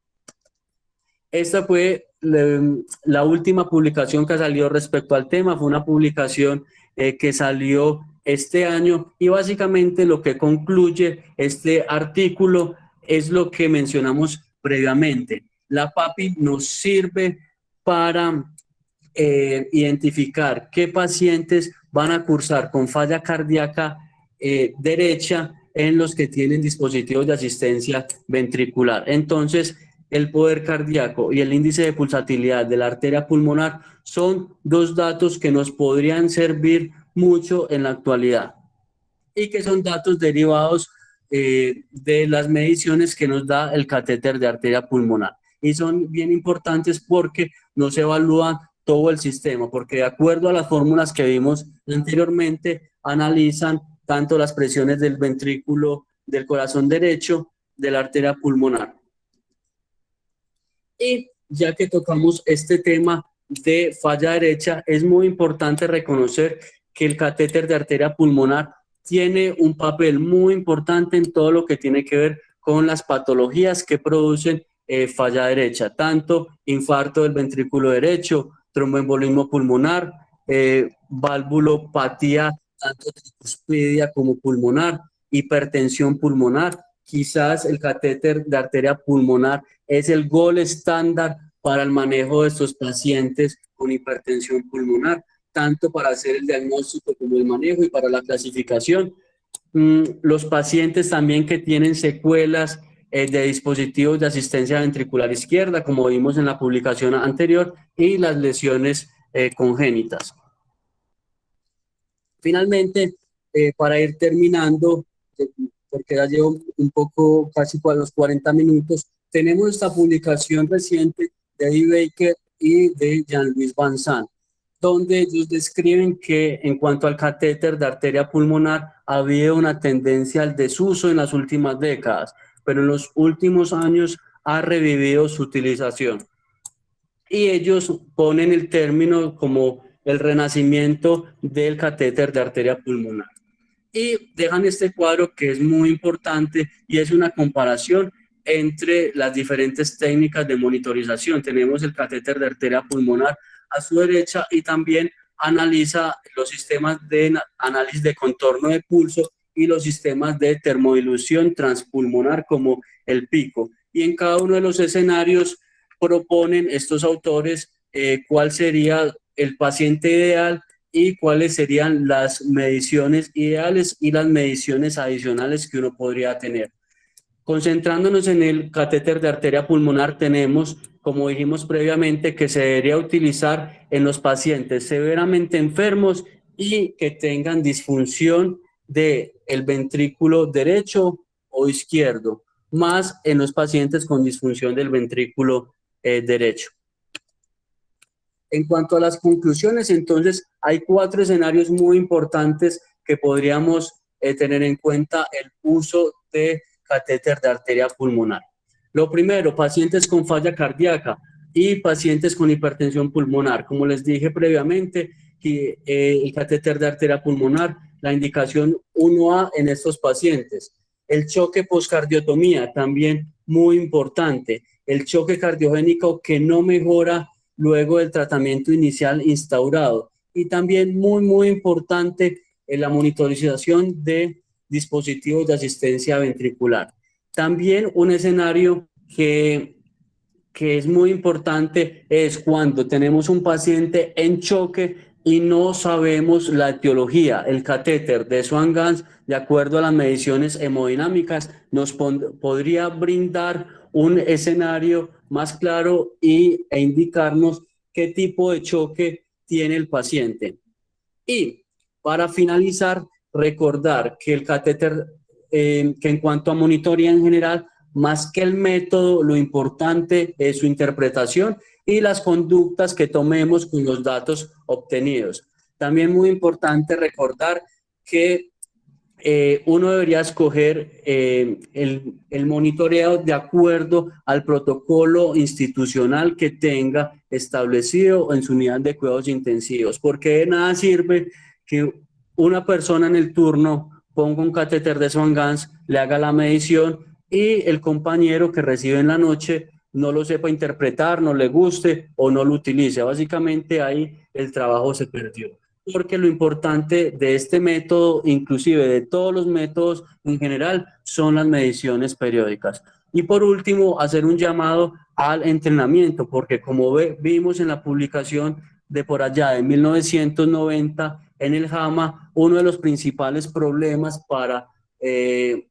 Esta fue la última publicación que salió respecto al tema, fue una publicación que salió este año, y básicamente lo que concluye este artículo es lo que mencionamos previamente. La PAPI nos sirve para identificar qué pacientes van a cursar con falla cardíaca derecha en los que tienen dispositivos de asistencia ventricular. Entonces, el poder cardíaco y el índice de pulsatilidad de la arteria pulmonar son dos datos que nos podrían servir mucho en la actualidad y que son datos derivados de las mediciones que nos da el catéter de arteria pulmonar. Y son bien importantes porque nos evalúan todo el sistema, porque de acuerdo a las fórmulas que vimos anteriormente, analizan tanto las presiones del ventrículo del corazón derecho, de la arteria pulmonar. Y ya que tocamos este tema de falla derecha, es muy importante reconocer que el catéter de arteria pulmonar tiene un papel muy importante en todo lo que tiene que ver con las patologías que producen falla derecha, tanto infarto del ventrículo derecho, tromboembolismo pulmonar, valvulopatía, tanto tricuspidia como pulmonar, hipertensión pulmonar. Quizás el catéter de arteria pulmonar es el gold estándar para el manejo de estos pacientes con hipertensión pulmonar, tanto para hacer el diagnóstico como el manejo y para la clasificación. Los pacientes también que tienen secuelas de dispositivos de asistencia ventricular izquierda, como vimos en la publicación anterior, y las lesiones congénitas. Finalmente, para ir terminando, porque ya llevo un poco, casi a los 40 minutos, tenemos esta publicación reciente de Eddie Baker y de Jean-Louis Van Sant, donde ellos describen que en cuanto al catéter de arteria pulmonar ha habido una tendencia al desuso en las últimas décadas, pero en los últimos años ha revivido su utilización. Y ellos ponen el término como el renacimiento del catéter de arteria pulmonar. Y dejan este cuadro que es muy importante y es una comparación entre las diferentes técnicas de monitorización. Tenemos el catéter de arteria pulmonar a su derecha y también analiza los sistemas de análisis de contorno de pulso y los sistemas de termodilución transpulmonar como el PICO. Y en cada uno de los escenarios proponen estos autores cuál sería el paciente ideal y cuáles serían las mediciones ideales y las mediciones adicionales que uno podría tener. Concentrándonos en el catéter de arteria pulmonar, tenemos, como dijimos previamente, que se debería utilizar en los pacientes severamente enfermos y que tengan disfunción del ventrículo derecho o izquierdo, más en los pacientes con disfunción del ventrículo derecho. En cuanto a las conclusiones, entonces hay 4 escenarios muy importantes que podríamos tener en cuenta el uso de catéter de arteria pulmonar. Lo primero, pacientes con falla cardíaca y pacientes con hipertensión pulmonar. Como les dije previamente, que el catéter de arteria pulmonar, la indicación 1A en estos pacientes. El choque poscardiotomía, también muy importante. El choque cardiogénico que no mejora luego del tratamiento inicial instaurado. Y también muy importante la monitorización de dispositivos de asistencia ventricular. También un escenario que es muy importante es cuando tenemos un paciente en choque y no sabemos la etiología. El catéter de Swan-Ganz, de acuerdo a las mediciones hemodinámicas, nos podría brindar un escenario más claro e indicarnos qué tipo de choque tiene el paciente. Y para finalizar, recordar que el catéter, que en cuanto a monitoría en general, más que el método, lo importante es su interpretación y las conductas que tomemos con los datos obtenidos. También muy importante recordar que uno debería escoger el monitoreo de acuerdo al protocolo institucional que tenga establecido en su unidad de cuidados intensivos, porque de nada sirve que una persona en el turno ponga un catéter de Swan-Ganz, le haga la medición y el compañero que recibe en la noche no lo sepa interpretar, no le guste o no lo utilice. Básicamente ahí el trabajo se perdió. Porque lo importante de este método, inclusive de todos los métodos en general, son las mediciones periódicas. Y por último, hacer un llamado al entrenamiento, porque como vimos en la publicación de por allá de 1990 en el JAMA, uno de los principales problemas para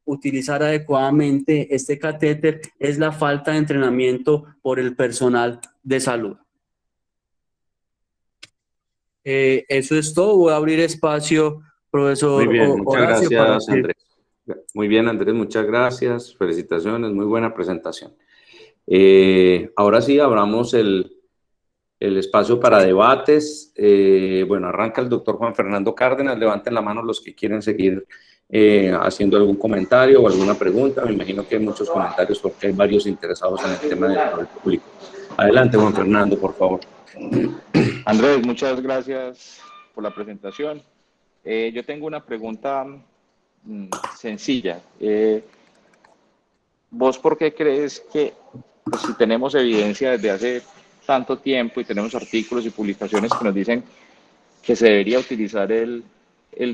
utilizar adecuadamente este catéter es la falta de entrenamiento por el personal de salud. Eso es todo. Voy a abrir espacio, profesor. Muy bien, muchas Horacio, gracias, Andrés. Muy bien, Andrés, muchas gracias. Felicitaciones, muy buena presentación. Ahora sí, abramos el espacio para debates. Bueno, arranca el doctor Juan Fernando Cárdenas. Levanten la mano los que quieren seguir haciendo algún comentario o alguna pregunta. Me imagino que hay muchos comentarios porque hay varios interesados en el tema del público. Adelante, Juan Fernando, por favor. Andrés, muchas gracias por la presentación. Yo tengo una pregunta sencilla. ¿Vos por qué crees que, pues, si tenemos evidencia desde hace tanto tiempo y tenemos artículos y publicaciones que nos dicen que se debería utilizar el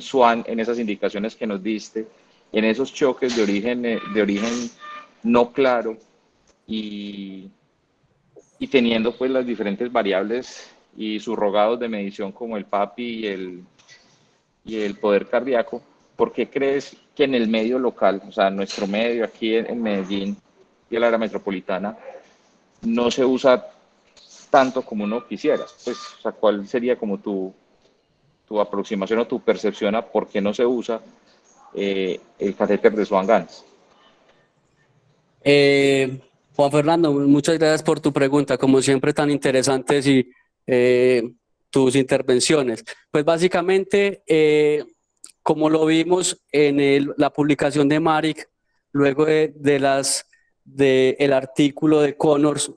SWAN en esas indicaciones que nos diste, en esos choques de origen no claro y teniendo pues las diferentes variables y subrogados de medición como el PAPI y el poder cardíaco, ¿por qué crees que en el medio local, o sea, nuestro medio aquí en Medellín y el área metropolitana, no se usa tanto como uno quisiera? Pues, o sea, ¿cuál sería como tu aproximación o tu percepción a por qué no se usa el catéter de Swan-Ganz? Juan Fernando, muchas gracias por tu pregunta, como siempre tan interesantes y tus intervenciones. Pues básicamente, como lo vimos en la publicación de Maric, luego del artículo de Connors,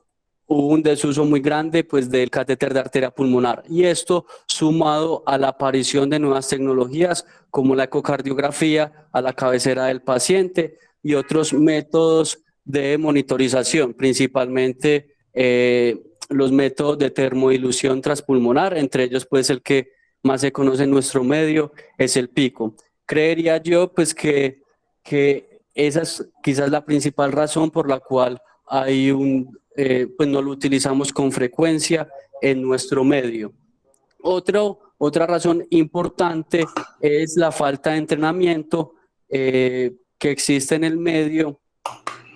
hubo un desuso muy grande pues, del catéter de arteria pulmonar. Y esto sumado a la aparición de nuevas tecnologías como la ecocardiografía a la cabecera del paciente y otros métodos de monitorización, principalmente los métodos de termodilución transpulmonar, entre ellos pues el que más se conoce en nuestro medio es el PICO. Creería yo pues que esa es quizás la principal razón por la cual hay pues no lo utilizamos con frecuencia en nuestro medio. Otra razón importante es la falta de entrenamiento que existe en el medio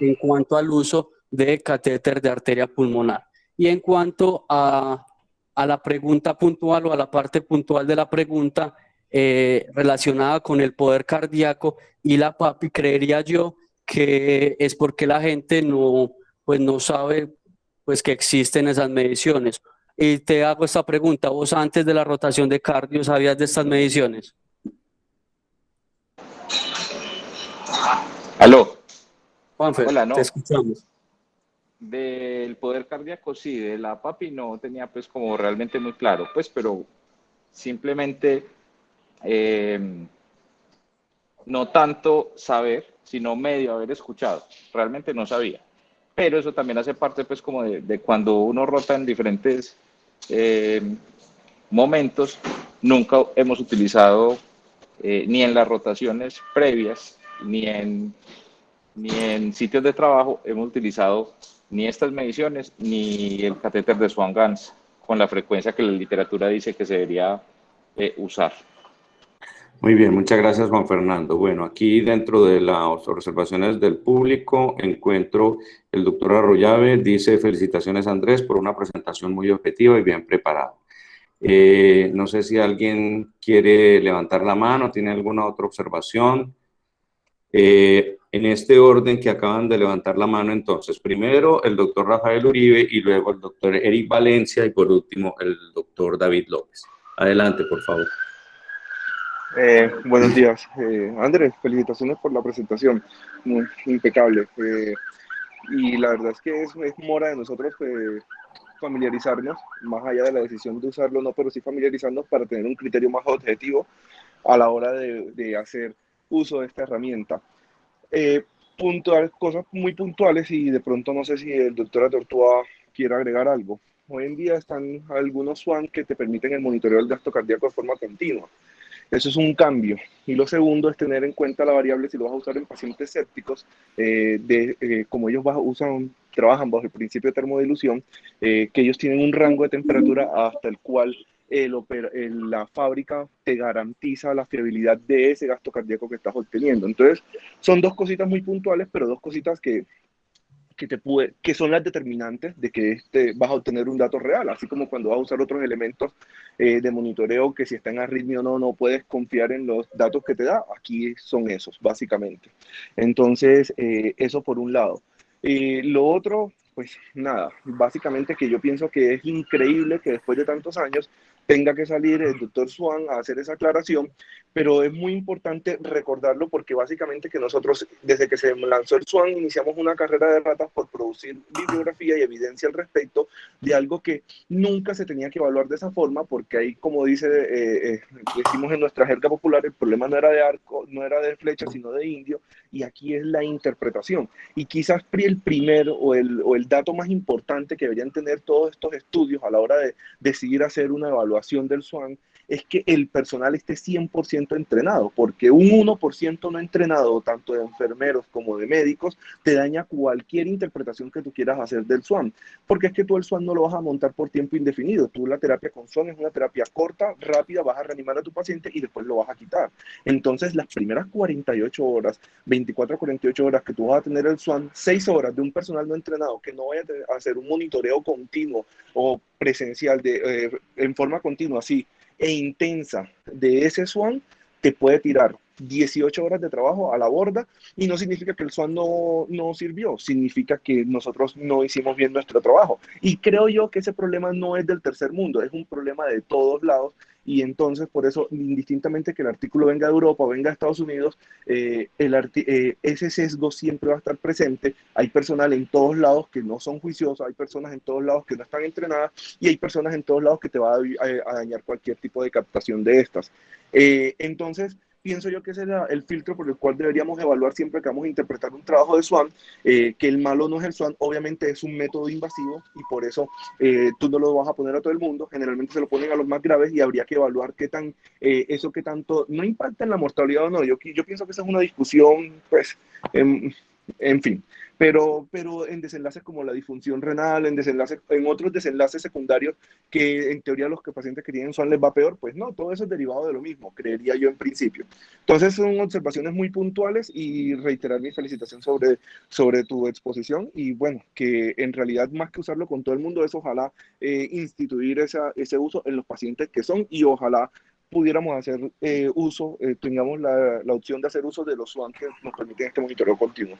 en cuanto al uso de catéter de arteria pulmonar. Y en cuanto a la pregunta puntual o a la parte puntual de la pregunta relacionada con el poder cardíaco y la PAPI, creería yo que es porque la gente no sabe pues, que existen esas mediciones. Y te hago esta pregunta, ¿vos antes de la rotación de cardio sabías de estas mediciones? Aló. Juanfer, Hola, no. te escuchamos. Del poder cardíaco, sí, de la PAPI no tenía pues como realmente muy claro, pues, pero simplemente no tanto saber, sino medio haber escuchado, realmente no sabía, pero eso también hace parte pues como de cuando uno rota en diferentes momentos. Nunca hemos utilizado ni en las rotaciones previas, ni en sitios de trabajo hemos utilizado ni estas mediciones ni el catéter de Swan-Ganz con la frecuencia que la literatura dice que se debería usar. Muy bien, muchas gracias, Juan Fernando. Bueno, aquí dentro de las observaciones del público encuentro el doctor Arroyave, dice: felicitaciones, Andrés, por una presentación muy objetiva y bien preparada. No sé si alguien quiere levantar la mano, tiene alguna otra observación. En este orden que acaban de levantar la mano, entonces, primero el doctor Rafael Uribe y luego el doctor Eric Valencia y por último el doctor David López. Adelante, por favor. Buenos días. Andrés, felicitaciones por la presentación. Muy impecable. Y la verdad es que es mora de nosotros familiarizarnos, más allá de la decisión de usarlo o no, pero sí familiarizarnos para tener un criterio más objetivo a la hora de hacer uso de esta herramienta. Cosas muy puntuales y de pronto no sé si el doctor Tortúa quiere agregar algo. Hoy en día están algunos SWAN que te permiten el monitoreo del gasto cardíaco de forma continua. Eso es un cambio. Y lo segundo es tener en cuenta la variable si lo vas a usar en pacientes sépticos, como ellos trabajan bajo el principio de termodilución, que ellos tienen un rango de temperatura hasta el cual la fábrica te garantiza la fiabilidad de ese gasto cardíaco que estás obteniendo. Entonces, son dos cositas muy puntuales, pero dos cositas que son las determinantes de que vas a obtener un dato real, así como cuando vas a usar otros elementos de monitoreo que si está en arritmia o no, no puedes confiar en los datos que te da, aquí son esos, básicamente. Entonces, eso por un lado. Lo otro, pues nada, básicamente que yo pienso que es increíble que después de tantos años tenga que salir el doctor Swan a hacer esa aclaración, pero es muy importante recordarlo porque básicamente que nosotros, desde que se lanzó el Swan, iniciamos una carrera de ratas por producir bibliografía y evidencia al respecto de algo que nunca se tenía que evaluar de esa forma, porque ahí, como decimos en nuestra jerga popular, el problema no era de arco, no era de flecha, sino de indio, y aquí es la interpretación. Y quizás el primero o el dato más importante que deberían tener todos estos estudios a la hora de decidir hacer una evaluación del SWAN es que el personal esté 100% entrenado, porque un 1% no entrenado, tanto de enfermeros como de médicos, te daña cualquier interpretación que tú quieras hacer del SWAN, porque es que tú el SWAN no lo vas a montar por tiempo indefinido, tú la terapia con SWAN es una terapia corta, rápida, vas a reanimar a tu paciente y después lo vas a quitar. Entonces, las primeras 48 horas, 24 a 48 horas que tú vas a tener el SWAN, 6 horas de un personal no entrenado que no vaya a hacer un monitoreo continuo o presencial en forma continua, sí, e intensa de ese SWAN, te puede tirar 18 horas de trabajo a la borda y no significa que el SWAN no sirvió, significa que nosotros no hicimos bien nuestro trabajo. Y creo yo que ese problema no es del tercer mundo, es un problema de todos lados y entonces por eso, indistintamente que el artículo venga de Europa o venga de Estados Unidos, ese sesgo siempre va a estar presente. Hay personal en todos lados que no son juiciosos, hay personas en todos lados que no están entrenadas y hay personas en todos lados que te va a dañar cualquier tipo de captación de estas. Entonces, pienso yo que ese es el filtro por el cual deberíamos evaluar siempre que vamos a interpretar un trabajo de SWAN, que el malo no es el SWAN, obviamente es un método invasivo y por eso tú no lo vas a poner a todo el mundo, generalmente se lo ponen a los más graves y habría que evaluar eso que tanto, no impacta en la mortalidad o no, yo pienso que esa es una discusión, pues, en fin, pero en desenlaces como la disfunción renal, en otros desenlaces secundarios que en teoría los pacientes que tienen SWAN les va peor, pues no, todo eso es derivado de lo mismo, creería yo en principio. Entonces son observaciones muy puntuales y reiterar mi felicitación sobre tu exposición y bueno, que en realidad más que usarlo con todo el mundo es ojalá instituir ese uso en los pacientes que son y ojalá pudiéramos hacer tengamos la opción de hacer uso de los SWAN que nos permiten este monitoreo continuo.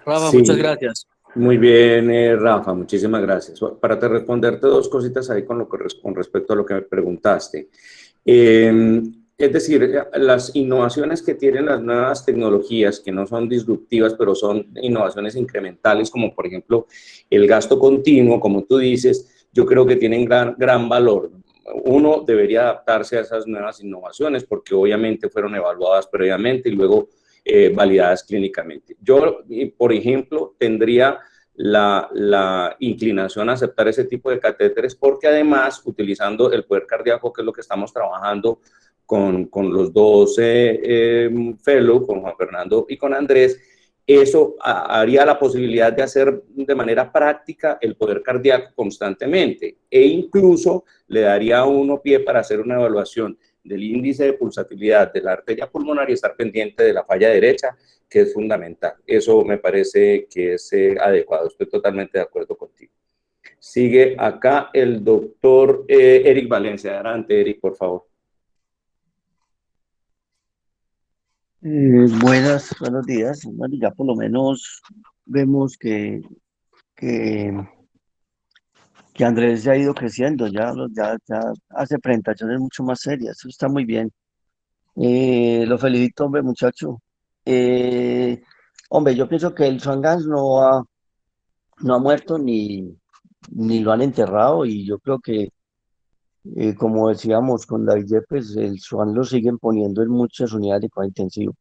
Rafa, Sí, muchas gracias. muy bien, Rafa, muchísimas gracias. Para responderte dos cositas ahí con respecto a lo que me preguntaste. Es decir, las innovaciones que tienen las nuevas tecnologías, que no son disruptivas, pero son innovaciones incrementales, como por ejemplo el gasto continuo, como tú dices, yo creo que tienen gran valor. Uno debería adaptarse a esas nuevas innovaciones porque obviamente fueron evaluadas previamente y luego validadas clínicamente. Yo, por ejemplo, tendría la inclinación a aceptar ese tipo de catéteres porque además, utilizando el poder cardíaco, que es lo que estamos trabajando con los dos fellows, con Juan Fernando y con Andrés, eso haría la posibilidad de hacer de manera práctica el poder cardíaco constantemente e incluso le daría a uno pie para hacer una evaluación del índice de pulsatividad de la arteria pulmonar y estar pendiente de la falla derecha, que es fundamental. Eso me parece que es adecuado. Estoy totalmente de acuerdo contigo. Sigue acá el doctor Eric Valencia. Adelante, Eric, por favor. Buenos días. Bueno, ya por lo menos vemos que, que Andrés ya ha ido creciendo, ya hace presentaciones mucho más serias. Eso está muy bien. Lo felicito, hombre, muchacho. Eh, Hombre, yo pienso que el Swangans no ha muerto ni lo han enterrado y yo creo que, como decíamos con David Yepes, el Swan lo siguen poniendo en muchas unidades de cuidado intensivo.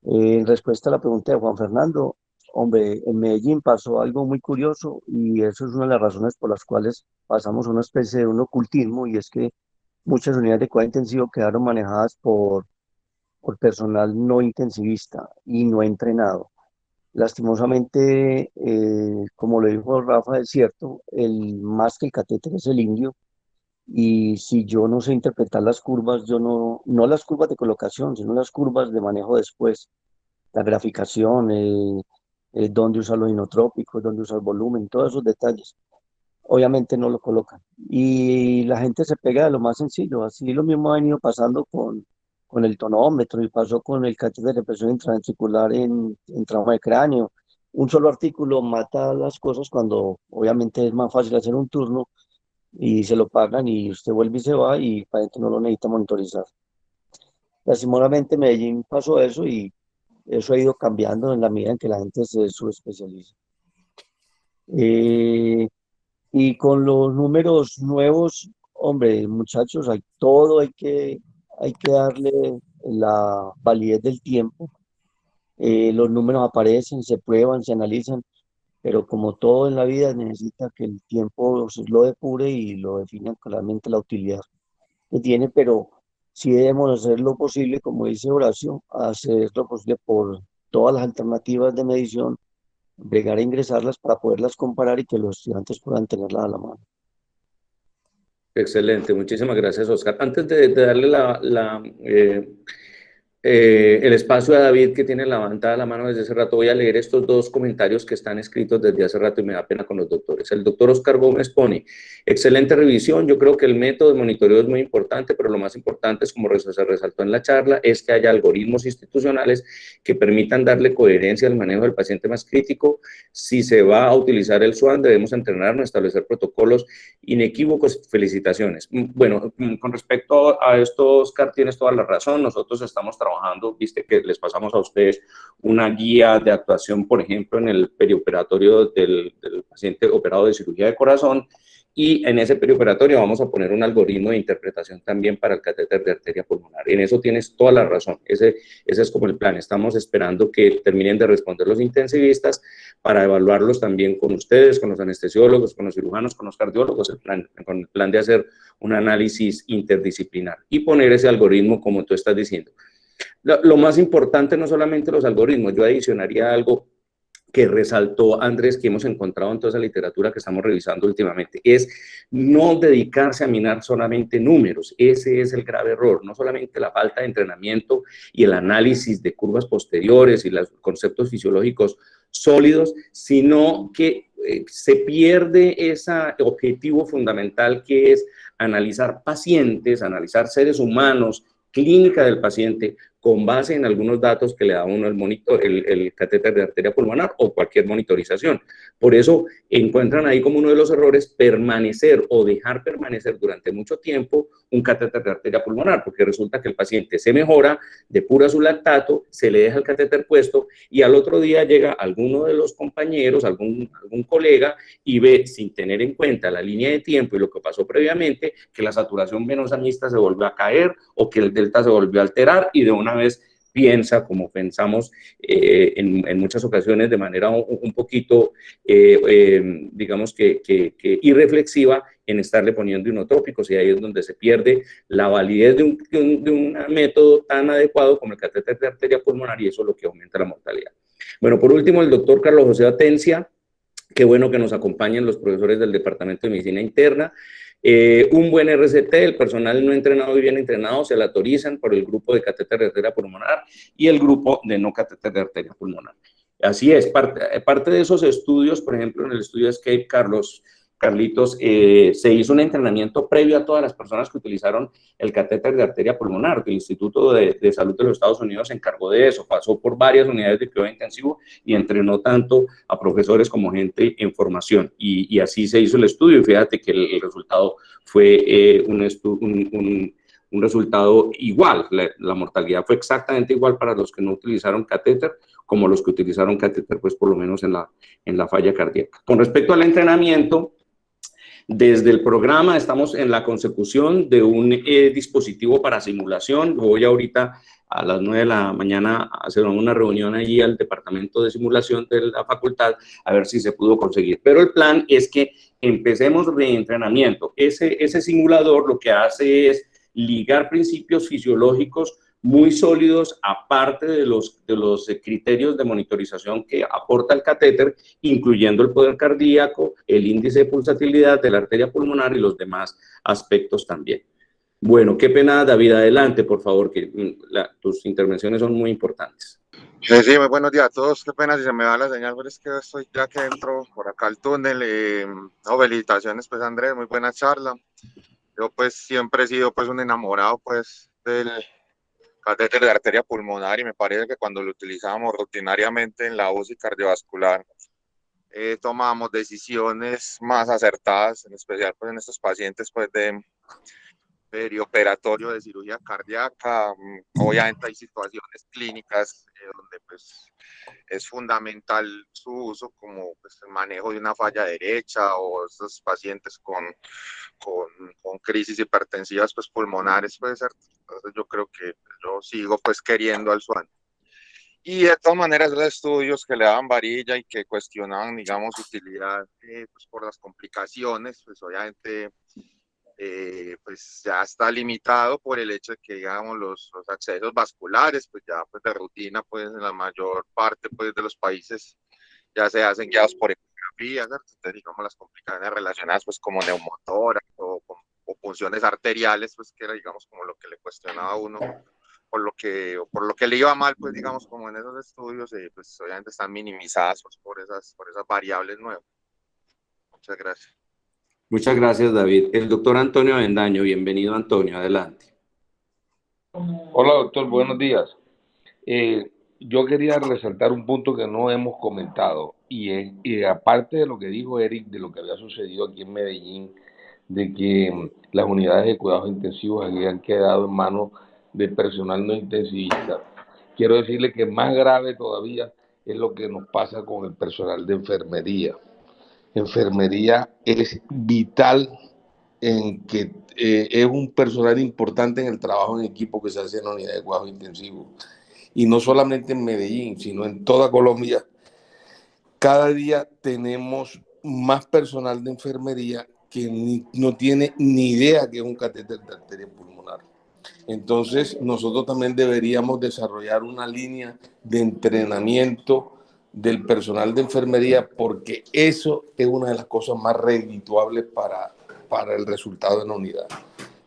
En respuesta a la pregunta de Juan Fernando, hombre, en Medellín pasó algo muy curioso y eso es una de las razones por las cuales pasamos a una especie de un ocultismo y es que muchas unidades de cuidado intensivo quedaron manejadas por personal no intensivista y no entrenado. Lastimosamente, como lo dijo Rafa, es cierto, más que el catéter es el indio y si yo no sé interpretar las curvas, yo no las curvas de colocación, sino las curvas de manejo después, la graficación, dónde usar los inotrópicos, dónde usar el volumen, todos esos detalles. Obviamente no lo colocan. Y la gente se pega de lo más sencillo. Así lo mismo ha venido pasando con el tonómetro y pasó con el catéter de presión intraventricular en trauma de cráneo. Un solo artículo mata las cosas cuando obviamente es más fácil hacer un turno y se lo pagan y usted vuelve y se va y para adentro no lo necesita monitorizar. Lastimosamente en Medellín pasó eso y eso ha ido cambiando en la medida en que la gente se subespecializa. Eh, y con los números nuevos, hombre, muchachos, hay que darle la validez del tiempo. Los números aparecen, se prueban, se analizan, pero como todo en la vida necesita que el tiempo lo depure y lo defina claramente la utilidad que tiene, pero sí debemos hacer lo posible, como dice Horacio, hacer lo posible por todas las alternativas de medición, bregar a ingresarlas para poderlas comparar y que los estudiantes puedan tenerlas a la mano. Excelente, muchísimas gracias, Oscar. Antes de darle el espacio a David, que tiene levantada la mano desde hace rato, voy a leer estos dos comentarios que están escritos desde hace rato y me da pena con los doctores. El doctor Oscar Gómez pone: excelente revisión, yo creo que el método de monitoreo es muy importante, pero lo más importante es, como se resaltó en la charla, es que haya algoritmos institucionales que permitan darle coherencia al manejo del paciente más crítico. Si se va a utilizar el SWAN, debemos entrenarnos, establecer protocolos inequívocos. Felicitaciones. Bueno, con respecto a esto, Oscar, tienes toda la razón. Nosotros estamos trabajando, viste que les pasamos a ustedes una guía de actuación, por ejemplo, en el perioperatorio del paciente operado de cirugía de corazón, y en ese perioperatorio vamos a poner un algoritmo de interpretación también para el catéter de arteria pulmonar. En eso tienes toda la razón, ese es como el plan. Estamos esperando que terminen de responder los intensivistas para evaluarlos también con ustedes, con los anestesiólogos, con los cirujanos, con los cardiólogos, con el plan de hacer un análisis interdisciplinar y poner ese algoritmo como tú estás diciendo. Lo más importante no solamente los algoritmos, yo adicionaría algo que resaltó Andrés, que hemos encontrado en toda esa literatura que estamos revisando últimamente, es no dedicarse a minar solamente números. Ese es el grave error, no solamente la falta de entrenamiento y el análisis de curvas posteriores y los conceptos fisiológicos sólidos, sino que se pierde ese objetivo fundamental que es analizar pacientes, analizar seres humanos, clínica del paciente, con base en algunos datos que le da uno el catéter de arteria pulmonar o cualquier monitorización. Por eso encuentran ahí como uno de los errores permanecer o dejar permanecer durante mucho tiempo un catéter de arteria pulmonar, porque resulta que el paciente se mejora, depura su lactato, se le deja el catéter puesto y al otro día llega alguno de los compañeros, algún colega, y ve, sin tener en cuenta la línea de tiempo y lo que pasó previamente, que la saturación venosa mixta se volvió a caer o que el delta se volvió a alterar, y de una vez piensa, como pensamos en muchas ocasiones, de manera un poquito, digamos que irreflexiva, en estarle poniendo inotrópicos, y ahí es donde se pierde la validez de un método tan adecuado como el catéter de arteria pulmonar, y eso es lo que aumenta la mortalidad. Bueno, por último, el doctor Carlos José Atencia. Qué bueno que nos acompañen los profesores del Departamento de Medicina Interna. Un buen RCT, el personal no entrenado y bien entrenado se la autorizan por el grupo de catéter de arteria pulmonar y el grupo de no catéter de arteria pulmonar. Así es, parte de esos estudios, por ejemplo, en el estudio ESCAPE, Carlos, Carlitos, se hizo un entrenamiento previo a todas las personas que utilizaron el catéter de arteria pulmonar. El Instituto de Salud de los Estados Unidos se encargó de eso, pasó por varias unidades de cuidado intensivo y entrenó tanto a profesores como gente en formación. Y así se hizo el estudio, y fíjate que el resultado fue un resultado igual. La mortalidad fue exactamente igual para los que no utilizaron catéter como los que utilizaron catéter, pues por lo menos en la falla cardíaca. Con respecto al entrenamiento, desde el programa estamos en la consecución de un dispositivo para simulación. Voy ahorita a las 9 de la mañana a hacer una reunión allí al departamento de simulación de la facultad a ver si se pudo conseguir. Pero el plan es que empecemos reentrenamiento. Ese simulador lo que hace es ligar principios fisiológicos muy sólidos, aparte de los criterios de monitorización que aporta el catéter, incluyendo el poder cardíaco, el índice de pulsatilidad de la arteria pulmonar y los demás aspectos también. Bueno, qué pena, David, adelante, por favor, que tus intervenciones son muy importantes. Sí, muy buenos días a todos. Qué pena si se me va la señal, pero es que estoy ya que entro por acá al túnel. Felicitaciones, pues, Andrés, muy buena charla. Yo, pues, siempre he sido, pues, un enamorado, pues, del catéter de arteria pulmonar, y me parece que cuando lo utilizábamos rutinariamente en la UCI cardiovascular, tomábamos decisiones más acertadas, en especial, pues, en estos pacientes, pues, de perioperatorio de cirugía cardíaca. Obviamente hay situaciones clínicas donde, pues, es fundamental su uso, como, pues, el manejo de una falla derecha o estos pacientes con crisis hipertensivas, pues, pulmonares, puede ser. Entonces yo creo que yo sigo, pues, queriendo al SWAN. Y de todas maneras, los estudios que le daban varilla y que cuestionaban, digamos, utilidad, pues, por las complicaciones, pues obviamente pues ya está limitado por el hecho de que, digamos, los accesos vasculares, pues ya, pues, de rutina, pues en la mayor parte, pues, de los países ya se hacen guiados por ecografía, ¿cierto? Entonces, digamos, las complicaciones relacionadas, pues, como neumotórax o punciones arteriales, pues, que era, digamos, como lo que le cuestionaba a uno, por lo que le iba mal, pues, digamos, como en esos estudios, pues obviamente están minimizadas, pues, por esas variables nuevas. Muchas gracias. Muchas gracias, David. El doctor Antonio Avendaño, bienvenido, Antonio, adelante. Hola, doctor, buenos días. Yo quería resaltar un punto que no hemos comentado, y aparte de lo que dijo Eric, de lo que había sucedido aquí en Medellín, de que las unidades de cuidados intensivos habían quedado en manos de personal no intensivista, quiero decirle que más grave todavía es lo que nos pasa con el personal de enfermería. Enfermería es vital en que es un personal importante en el trabajo en equipo que se hace en la unidad de cuidados intensivos. Y no solamente en Medellín, sino en toda Colombia. Cada día tenemos más personal de enfermería que no tiene ni idea que es un catéter de arteria pulmonar. Entonces, nosotros también deberíamos desarrollar una línea de entrenamiento del personal de enfermería, porque eso es una de las cosas más redituables para el resultado de la unidad.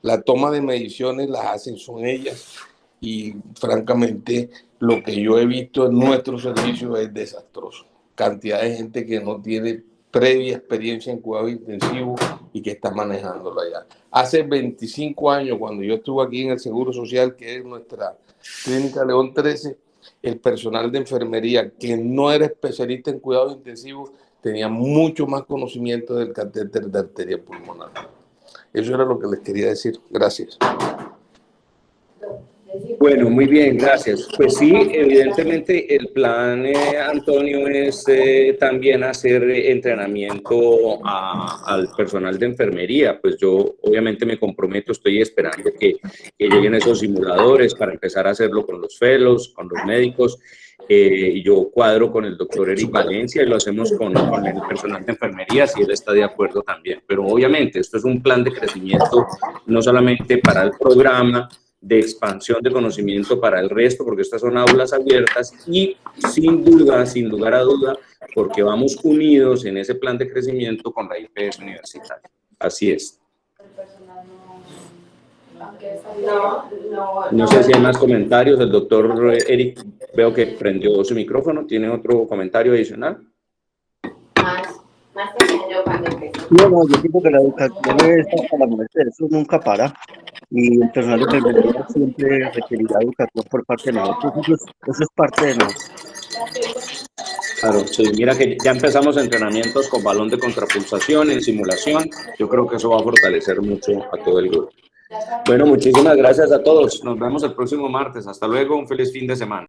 La toma de mediciones las son ellas, y francamente lo que yo he visto en nuestro servicio es desastroso. Cantidad de gente que no tiene previa experiencia en cuidado intensivo y que está manejándolo allá. Hace 25 años, cuando yo estuve aquí en el Seguro Social, que es nuestra clínica León 13, el personal de enfermería que no era especialista en cuidado intensivo tenía mucho más conocimiento del catéter de arteria pulmonar. Eso era lo que les quería decir. Gracias. Bueno, muy bien, gracias. Pues sí, evidentemente el plan, Antonio, es también hacer entrenamiento al personal de enfermería. Pues yo obviamente me comprometo, estoy esperando que lleguen esos simuladores para empezar a hacerlo con los fellows, con los médicos. Yo cuadro con el doctor Eric Valencia y lo hacemos con el personal de enfermería, si él está de acuerdo también. Pero obviamente esto es un plan de crecimiento no solamente para el programa, de expansión de conocimiento para el resto, porque estas son aulas abiertas, y sin duda, sin lugar a duda, porque vamos unidos en ese plan de crecimiento con la IPS universitaria. Así es. No sé si hay más comentarios. El doctor Eric, veo que prendió su micrófono. ¿Tiene otro comentario adicional? Más pequeño No, yo pienso que la educación es hasta la muerte, eso nunca para. Y el personal de enfermería siempre requerirá educación por parte de nosotros. Eso es parte de nosotros. Claro, sí, mira que ya empezamos entrenamientos con balón de contrapulsación en simulación. Yo creo que eso va a fortalecer mucho a todo el grupo. Bueno, muchísimas gracias a todos. Nos vemos el próximo martes. Hasta luego, un feliz fin de semana.